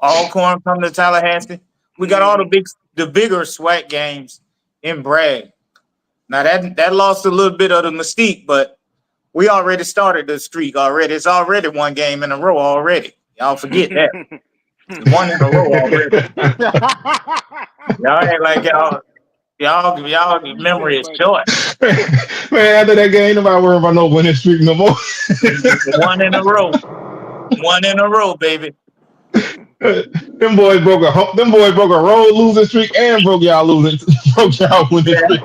Alcorn come to Tallahassee. We got all the bigger SWAC games in Bragg. Now that lost a little bit of the mystique, but we already started the streak already. It's already 1 game in a row already. Y'all forget that. 1 in a row already. Y'all ain't like y'all memory is short. Man, after that game, nobody worry about no winning streak no more. 1 in a row. 1 in a row, baby. Them boys broke a road losing streak and broke y'all winning streak.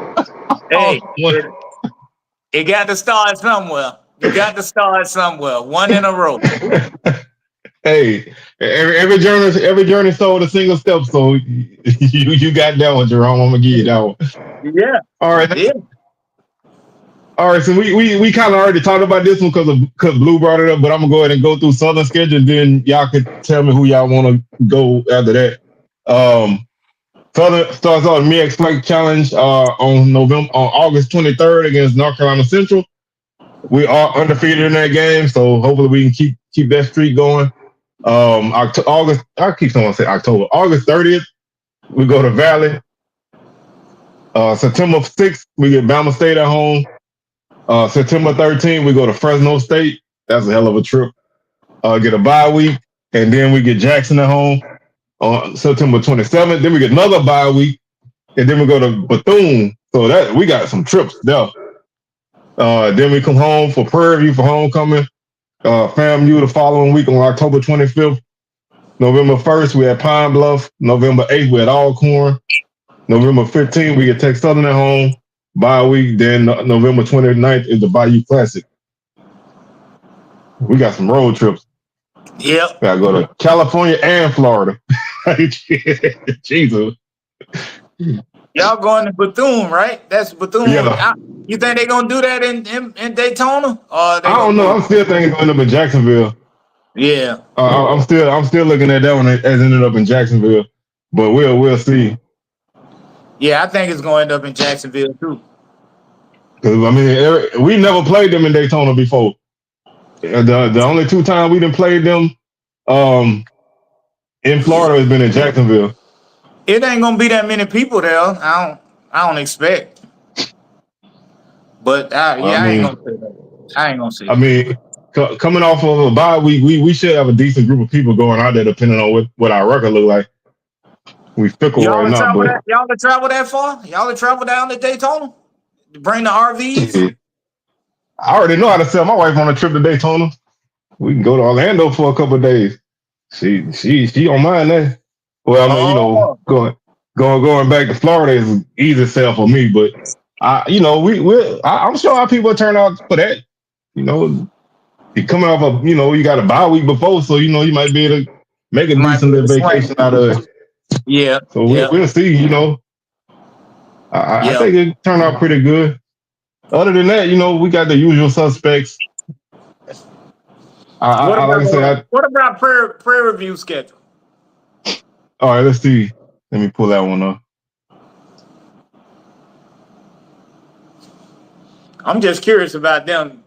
Hey, it got to start somewhere. You got to start somewhere. 1 in a row. Hey, every journey starts with a single step. So you got that one, Jerome. I'm gonna give you that one. Yeah. All right. Yeah. All right. So we kind of already talked about this one because Blue brought it up, but I'm gonna go ahead and go through Southern schedule. And then y'all could tell me who y'all want to go after that. Southern starts out MEX Flight Challenge on August 23rd against North Carolina Central. We are undefeated in that game, so hopefully we can keep that streak going. August 30th, we go to Valley. September 6th, we get Bama State at home. September 13th, we go to Fresno State. That's a hell of a trip. Get a bye week, and then we get Jackson at home on September 27th. Then we get another bye week, and then we go to Bethune. So that we got some trips there. Then we come home for Prairie View for homecoming. FAMU the following week on October 25th. November 1st, we had Pine Bluff. November 8th, we had Alcorn. November 15th, we get Tech Southern at home. Bye week. Then November 29th is the Bayou Classic. We got some road trips. Yep. Gotta go to California and Florida. Jesus. Y'all going to Bethune, right? That's Bethune. Yeah. You think they're gonna do that in Daytona? I don't know. I'm still thinking going up in Jacksonville. Yeah. I'm still looking at that one as ended up in Jacksonville, but we'll see. Yeah, I think it's going to end up in Jacksonville too. Because I mean, we never played them in Daytona before. The only 2 times we didn't play them in Florida has been in Jacksonville. It ain't gonna be that many people there. I don't expect. But I ain't gonna say that. I ain't gonna say that. I mean, coming off of a bye week, we should have a decent group of people going out there, depending on what our record look like. We fickle right now, but y'all to travel that far? Y'all to travel down to Daytona? To bring the RVs? Yeah. I already know how to sell my wife on a trip to Daytona. We can go to Orlando for a couple of days. She don't mind that. Well, I mean, going back to Florida is easy sell for me, but I'm sure our people turn out for that. You coming off of you got a bye week before, so you might be able to make a decent vacation out of it. Yeah. So we'll see. I think it turned out pretty good. Other than that, we got the usual suspects. What about prayer review schedule? All right, let's see. Let me pull that one up. I'm just curious about them.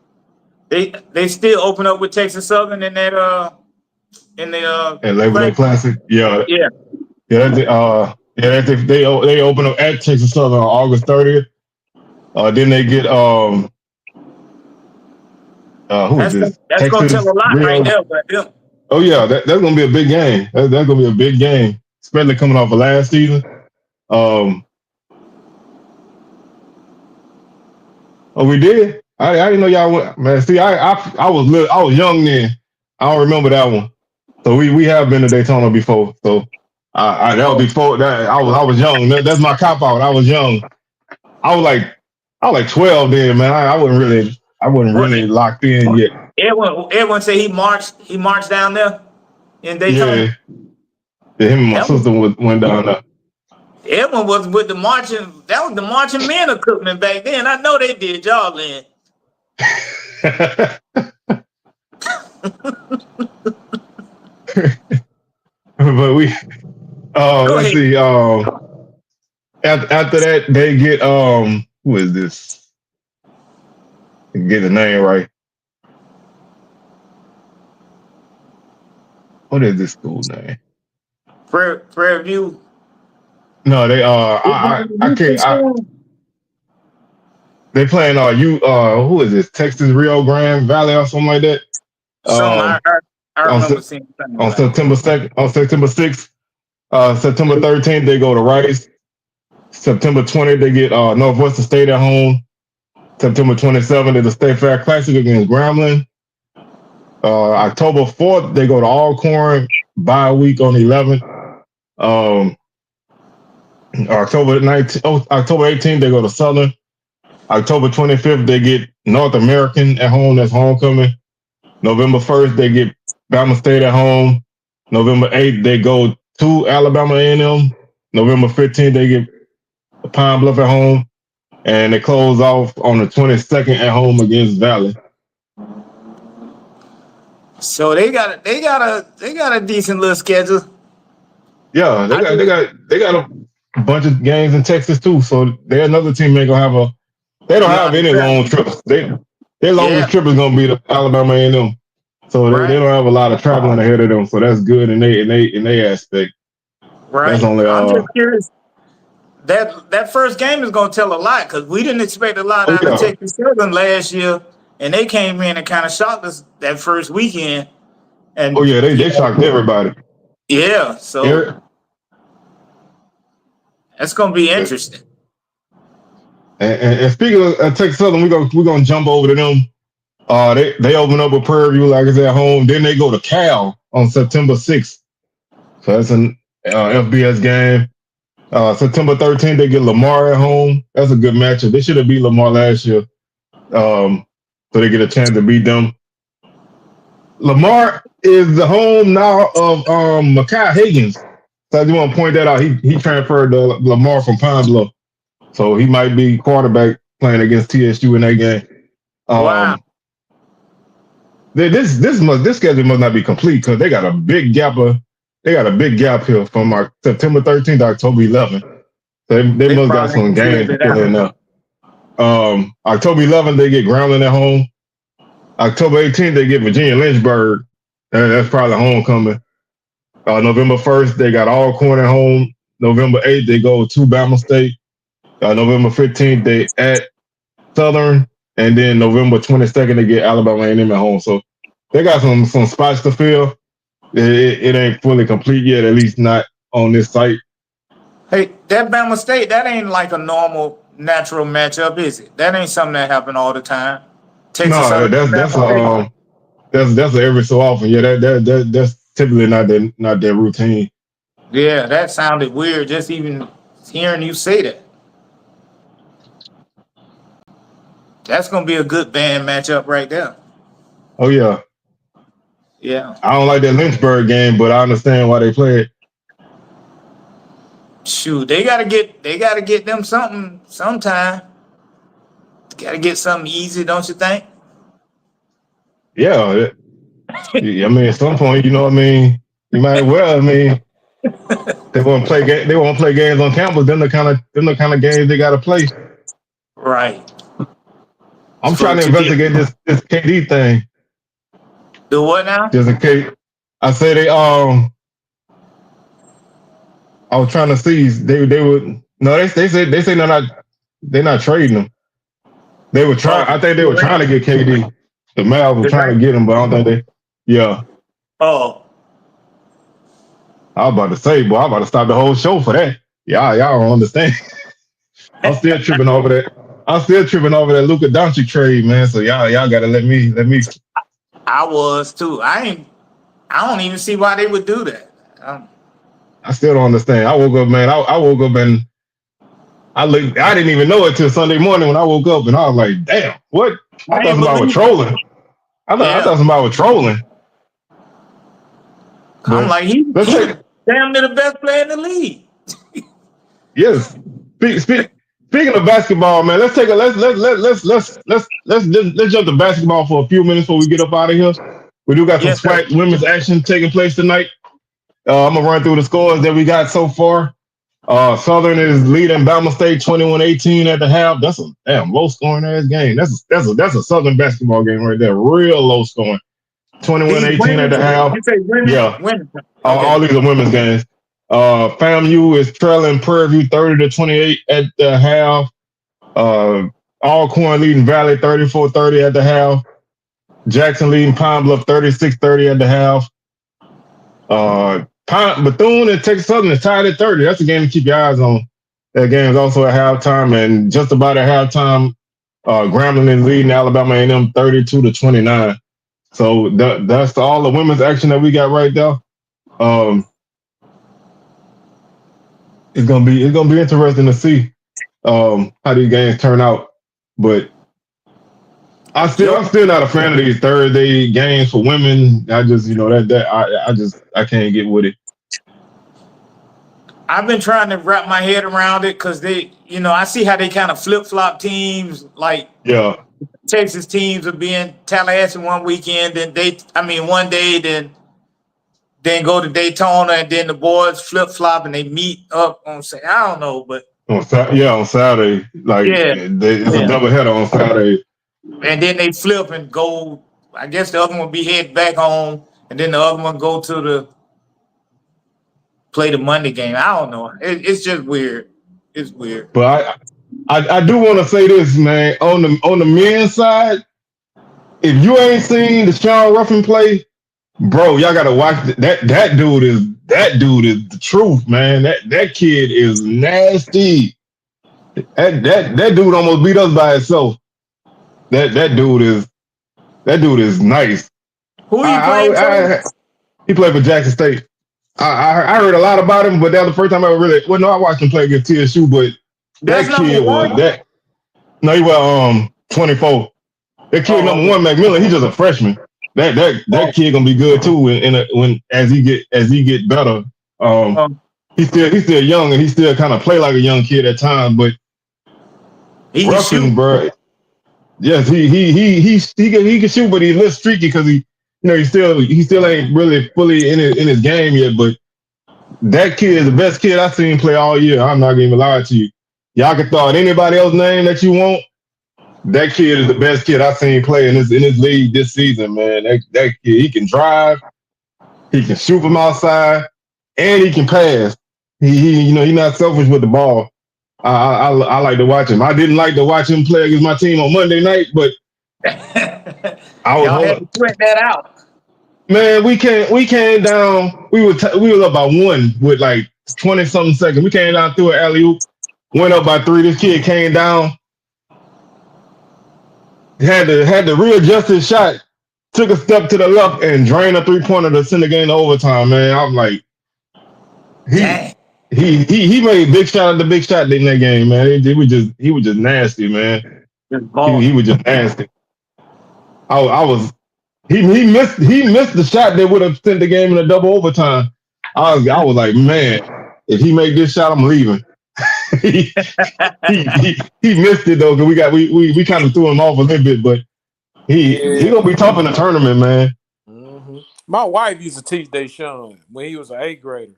They still open up with Texas Southern in that in the Labor Day Classic. Yeah. They open up at Texas Southern on August 30th. Then they get who is this? That's gonna tell Texas a lot right Rio. there, but them. Oh yeah, that's gonna be a big game. That's gonna be a big game, especially coming off of last season. Oh, we did. I didn't know y'all went. Man, see, I was young then. I don't remember that one. So we have been to Daytona before. So that was before that. I was young. That's my cop out. I was young. I was like 12 then, man. I wasn't Well, really locked in yet. Edwin said he marched down there in Daytona. Yeah, him and my That was sister went down there. Edwin was with the marching. That was the marching men equipment back then. I know they did y'all in. But we Go let's ahead. see. After that they get who is this? Get the name right. What is this school name? Prairie View. No, they I can't. They playing who is this? Texas Rio Grande Valley or something like that. Some I On remember seeing something on about it. September 2nd, on September 6th, September 13th they go to Rice. September 20th they get Northwestern State at home. September 27th is the State Fair Classic against Grambling. October 4th they go to Alcorn. Bye week on the 11th. October 18th they go to Southern. October 25th they get North American at home. That's homecoming. November 1st they get Bama State at home. November 8th they go to Alabama A&M. November 15th they get Pine Bluff at home, and they close off on the 22nd at home against Valley. So they got a decent little schedule. Yeah, they got a bunch of games in Texas too. So they're another team that gonna have they don't have any long trips. Their longest trip is gonna be to Alabama A&M. So they don't have a lot of traveling ahead of them. So that's good in they aspect. Right. That's only I'm just curious. That first game is going to tell a lot because we didn't expect a lot out of Texas Southern last year, and they came in and kind of shocked us that first weekend. And they shocked everybody. Yeah, so that's going to be interesting. And speaking of Texas Southern, we're gonna jump over to them. They open up with Prairie View like it's at home. Then they go to Cal on September 6th. So that's an FBS game. September 13th, they get Lamar at home. That's a good matchup. They should have beat Lamar last year. So they get a chance to beat them. Lamar is the home now of Mekhi Higgins. So I just want to point that out. He transferred to Lamar from Pine Bluff. So he might be quarterback playing against TSU in that game. Wow. This schedule must not be complete because they got a big gap here from September 13th to October 11th. So they must got some games to fill in there. October 11th they get Grambling at home. October 18th they get Virginia Lynchburg. That's probably homecoming. November 1st they got Alcorn at home. November 8th they go to Bama State. November 15th they at Southern, and then November 22nd they get Alabama A&M at home. So they got some spots to fill. It ain't fully complete yet, at least not on this site. Hey, that Bama State, that ain't like a normal natural matchup, is it? That ain't something that happen all the time. Texas No, that's every so often. Yeah, that's typically not that routine. Yeah, that sounded weird. Just even hearing you say that. That's gonna be a good band matchup right there. Oh yeah. Yeah. I don't like that Lynchburg game, but I understand why they play it. Shoot, they gotta get them something sometime. Gotta get something easy, don't you think? Yeah. I mean, at some point, you know what I mean, you might well, I mean, they want to play games on campus, then the kind of games they gotta play. Right. I'm trying to investigate this KD thing. Do what now? Just in case. I say I was trying to see they would no they say they're not trading them. They were trying. I think they were trying to get KD. The Mavs were trying to get him, but I don't think they. Yeah. Oh. I was about to say, boy, I'm about to stop the whole show for that. Y'all don't understand. I'm still tripping over that. I'm still tripping over that Luka Doncic trade, man. So y'all gotta let me. I was too. I don't even see why they would do that. I still don't understand. I woke up, man. I woke up and I didn't even know it till Sunday morning when I woke up, and I was like, damn, what? I thought somebody was trolling. I thought somebody was trolling. I'm like, he's damn near the best player in the league. Yes. Speaking of basketball, man, let's jump to basketball for a few minutes before we get up out of here. We do got some SWAC women's action taking place tonight. I'm gonna run through the scores that we got so far. Southern is leading Bama State 21-18 at the half. That's a damn low scoring ass game. That's a Southern basketball game right there. Real low scoring. 21-18 at the half. You say women? Yeah. Women. Okay. All these are women's games. FAMU is trailing Prairie View 30-28 at the half. Alcorn leading Valley 34-30 at the half. Jackson leading Pine Bluff 36-30 at the half. Bethune and Texas Southern is tied at 30. That's a game to keep your eyes on. That game is also at halftime, and just about at halftime, Grambling is leading Alabama A&M 32-29. So that's all the women's action that we got right there. It's gonna be interesting to see how these games turn out. But I'm still not a fan of these Thursday games for women. I just I can't get with it. I've been trying to wrap my head around it because they, I see how they kind of flip-flop teams. Like Texas teams are being Tallahassee one weekend, then one day, then go to Daytona, and then the boys flip-flop and they meet up on Saturday. I don't know, but on Saturday, it's a double header on Saturday. And then they flip and go. I guess the other one be head back home, and then the other one go to play the Monday game. I don't know. It's just weird. It's weird. But I do want to say this, man. On the men's side, if you ain't seen the Sean Ruffin play, bro, y'all gotta watch that dude is the truth, man. That kid is nasty. That dude almost beat us by himself. That dude is nice. Who you playing for? He played for Jackson State. I heard a lot about him, but that was the first time I I watched him play against TSU, but that kid was that. No, he was 24. That kid number one, McMillan, he's just a freshman. That kid gonna be good too as he get better. He's still young and he still kind of play like a young kid at times, but Ruffin, bro. Yes, he can shoot, but he's a little streaky because he still ain't really fully in his game yet. But that kid is the best kid I've seen play all year. I'm not gonna even lie to you. Y'all can throw out anybody else's name that you want. That kid is the best kid I've seen play in his league this season, man. That kid, he can drive, he can shoot from outside, and he can pass. He's not selfish with the ball. I like to watch him. I didn't like to watch him play against my team on Monday night, but y'all had to sweat that out. Man, we came down. We were up by one with like 20-something seconds. We came down through an alley-oop, went up by 3. This kid came down, had to readjust his shot, took a step to the left, and drained a 3-pointer to send the game to overtime. Man, I'm like, he made big shot after big shot in that game, man. He was just nasty, man. He was just nasty. He missed the shot that would have sent the game in a double overtime. I was like, man, if he make this shot, I'm leaving. he missed it though, because we kind of threw him off a little bit, but he gonna be tough in the tournament, man. Mm-hmm. My wife used to teach Deshaun when he was an 8th grader.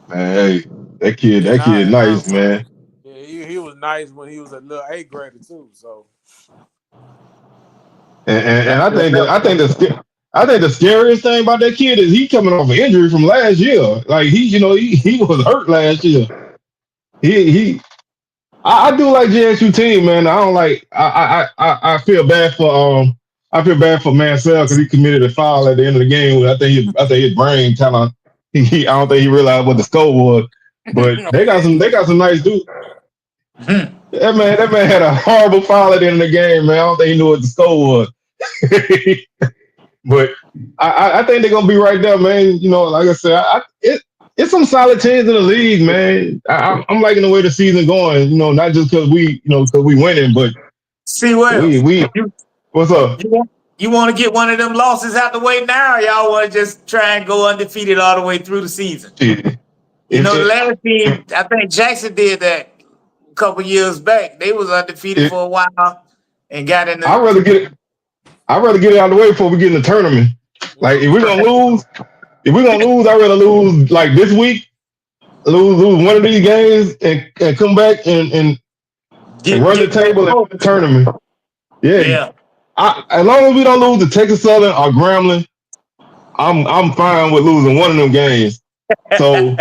Man, hey, that kid nice, man. Yeah, he was nice when he was a little 8th grader too. So, and I think the scariest thing about that kid is he coming off an injury from last year. Like he was hurt last year. I do like JSU team, man. I don't like. I feel bad for Mansell because he committed a foul at the end of the game. I think his brain kind of. I don't think he realized what the score was. But they got some nice dudes. That man had a horrible foul at the end of the game, man. I don't think he knew what the score was. But I think they're gonna be right there, man. You know, like I said, it's some solid teams in the league, man. I'm liking the way the season going. You know, not just because we winning, but See what else? we what's up? You want to get one of them losses out the way now, or y'all want to just try and go undefeated all the way through the season? Yeah. You know, the last team, I think Jackson did that a couple years back. They was undefeated for a while and got in the. I'd rather get it out of the way before we get in the tournament. Like if we're gonna lose, I'd rather lose like this week, lose one of these games and come back and run the table and win the tournament. Yeah. As long as we don't lose to Texas Southern or Grambling, I'm fine with losing one of them games. So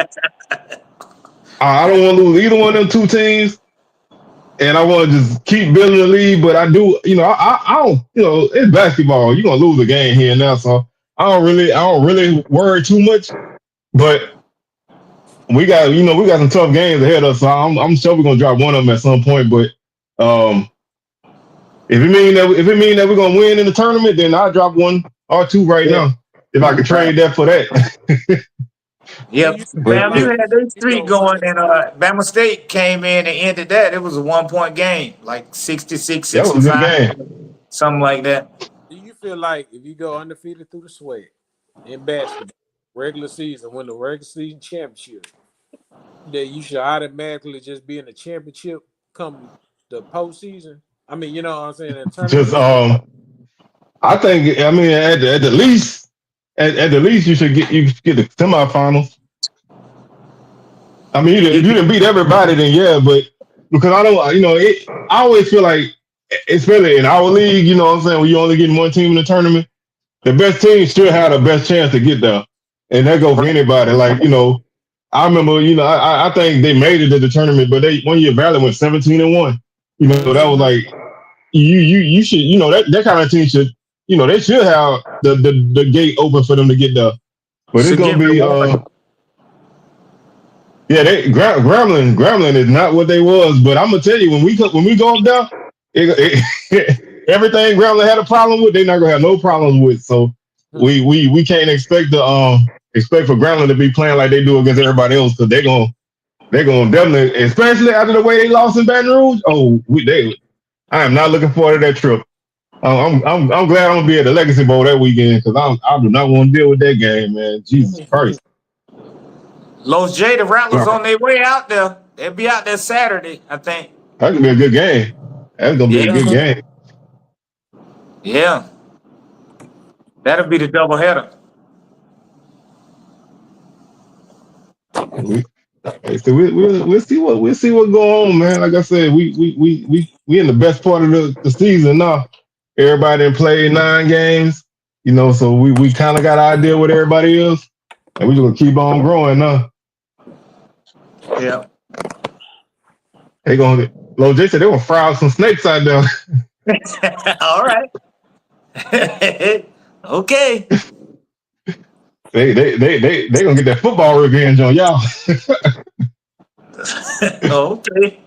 I don't want to lose either one of them two teams, and I want to just keep building the lead. But I do, you know, I don't, you know, it's basketball. You're gonna lose a game here and now, so I don't really worry too much. But we got some tough games ahead of us. So I'm sure we're gonna drop one of them at some point. But if it mean that we're gonna win in the tournament, then I'll drop one or two right now if I can trade that for that. Yep. FAMU had their streak going, and Bama State came in and ended that. It was a 1 point game, like 66, 65, something like that. Do you feel like if you go undefeated through the SWAC in basketball, regular season, win the regular season championship, that you should automatically just be in the championship come the postseason? I mean, you know what I'm saying? Just I think at the least you should get the semifinals. I mean, if you didn't beat everybody, then yeah, but because I don't, you know, I always feel like, especially in our league, you know what I'm saying, when you only getting one team in the tournament, the best team still had the best chance to get there, and that goes for anybody. Like, you know, I remember, you know, I think they made it to the tournament, but one year Valley went 17-1. You know, that was like you should, you know, that kind of team should, you know, they should have the gate open for them to get there. But it's gonna be Grambling is not what they was. But I'm gonna tell you, when we go up there, everything Grambling had a problem with, they're not gonna have no problems with. So we can't expect for Grambling to be playing like they do against everybody else, because they're gonna definitely, especially after the way they lost in Baton Rouge. I am not looking forward to that trip. I'm glad I'm gonna be at the Legacy Bowl that weekend, because I do not want to deal with that game, man. Jesus Christ. Los J, the Rattlers on their way out there. They'll be out there Saturday, I think. That's gonna be a good game. That's gonna be a good game. Yeah. That'll be the doubleheader. So we'll see what's going on, man. Like I said, we in the best part of the season now. Everybody done played 9 games, you know, so we kind of got an idea what everybody is, and we just gonna keep on growing now. Yeah. They gonna Lo J said they gonna fry out some snakes out there. All right. Okay. They gonna get that football revenge on y'all. Okay.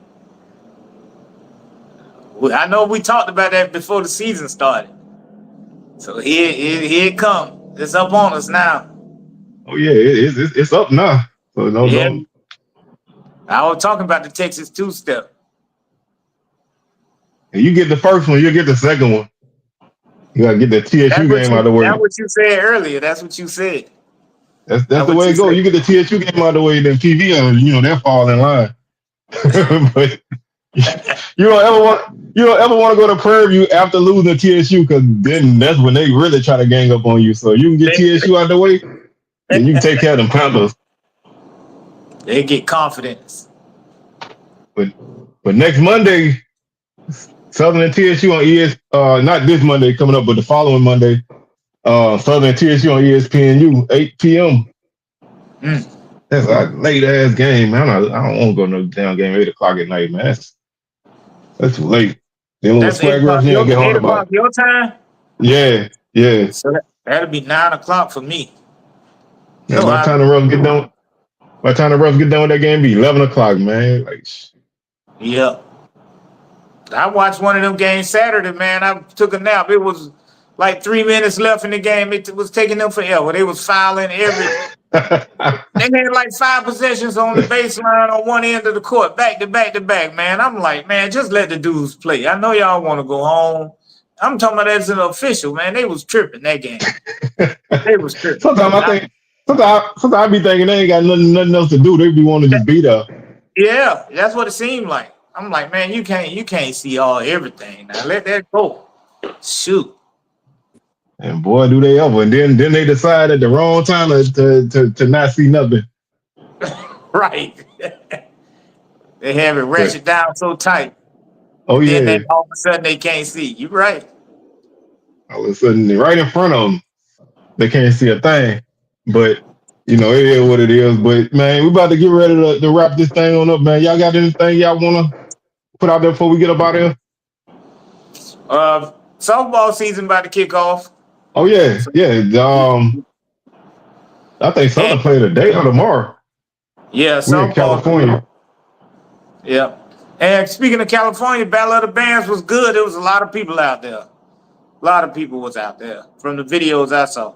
Well, I know we talked about that before the season started. So here it come. It's up on us now. Oh yeah, it's up now. So no. I was talking about the Texas two-step. You get the first one, you get the second one. You gotta get that TSU game out of the way. That's what you said earlier. That's what you said. That's the way it goes. You get the TSU game out of the way, then PV, you know, they'll fall in line. But you don't ever want to go to Prairie View after losing to TSU, because then that's when they really try to gang up on you. So you can get TSU out of the way, and you can take care of them Panthers. They get confidence. But next Monday, Southern and TSU on not this Monday coming up, but the following Monday, Southern and TSU on ESPNU, 8 p.m. That's a late ass game, man. I don't want to go to no damn game 8 o'clock at night, man. That's too late. Then little That's 8 swag refs, o'clock you ain't your get home 8 about o'clock it. your time. Yeah, yeah. So that'll be 9 o'clock for me. And by the time the refs get done, with that game, be 11 o'clock, man. Like, Yeah. I watched one of them games Saturday, man. I took a nap. It was like 3 minutes left in the game. It was taking them forever. They was fouling every. They had like 5 possessions on the baseline on one end of the court, back to back to back, man. I'm like, man, just let the dudes play. I know y'all want to go home. I'm talking about as an official, man. They was tripping that game. They was tripping. sometimes I be thinking they ain't got nothing else to do. They be wanting to just beat up. Yeah, that's what it seemed like. I'm like, man, you can't see everything. Now let that go. Shoot. And boy, do they ever. And then they decide at the wrong time to not see nothing. Right. They have it ratchet down so tight. Oh, and then yeah. all of a sudden they can't see. You right. All of a sudden, right in front of them, they can't see a thing. But, it is what it is. But, man, we about to get ready to wrap this thing on up, man. Y'all got anything y'all want to put out there before we get up out of here? Softball season about to kick off. Oh, yeah. Yeah. I think Southern play today or tomorrow. Yeah, We're in softball. California. Yeah. And speaking of California, Battle of the Bands was good. There was a lot of people out there. A lot of people was out there from the videos I saw.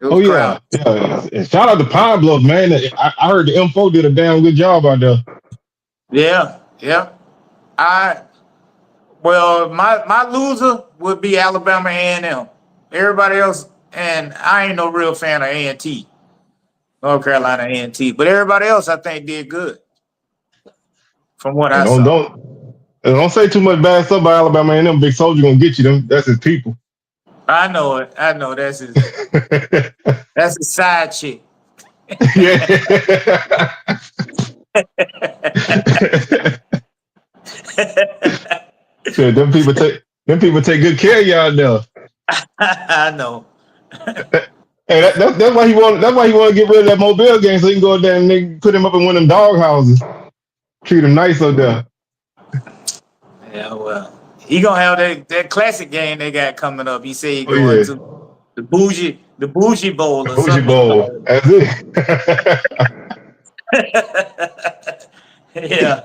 It was crowded. Yeah. And shout out to Pine Bluff, man. I heard the info did a damn good job out there. Yeah. My loser would be Alabama A&M. Everybody else, and I ain't no real fan of A&T, North Carolina A&T, but everybody else I think did good. From what I saw. Don't say too much bad stuff about Alabama A&M. Big Soldier gonna get you. That's his people. I know it. I know that's his. That's his side chick. Yeah. Shit, them people take good care of y'all now. I know. Hey, that's why he want to get rid of that Mobile game so he can go there and they put him up in one of them dog houses. Treat him nice up there. Yeah, well, he gonna have that classic game they got coming up. He said he going to the bougie bowl or Bougie something. bowl. That's it. Yeah.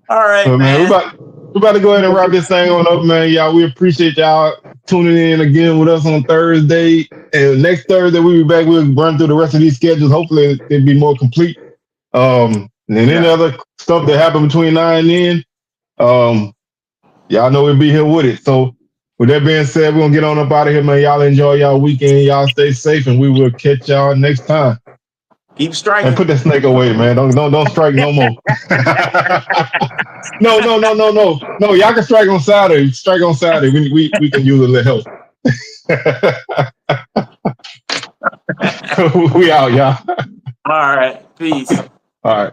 All right, so, man. We about to go ahead and wrap this thing on up, man. Y'all, we appreciate y'all tuning in again with us on Thursday. And next Thursday we'll be back. We'll run through the rest of these schedules. Hopefully it'll be more complete. And any other stuff that happened between now and then, y'all know we'll be here with it. So with that being said, we're gonna get on up out of here, man. Y'all enjoy y'all weekend. Y'all stay safe, and we will catch y'all next time. Keep striking. And put that snake away, man. Don't strike no more. No. Y'all can strike on Saturday. Strike on Saturday. We can use a little help. We out, y'all. All right. Peace. All right.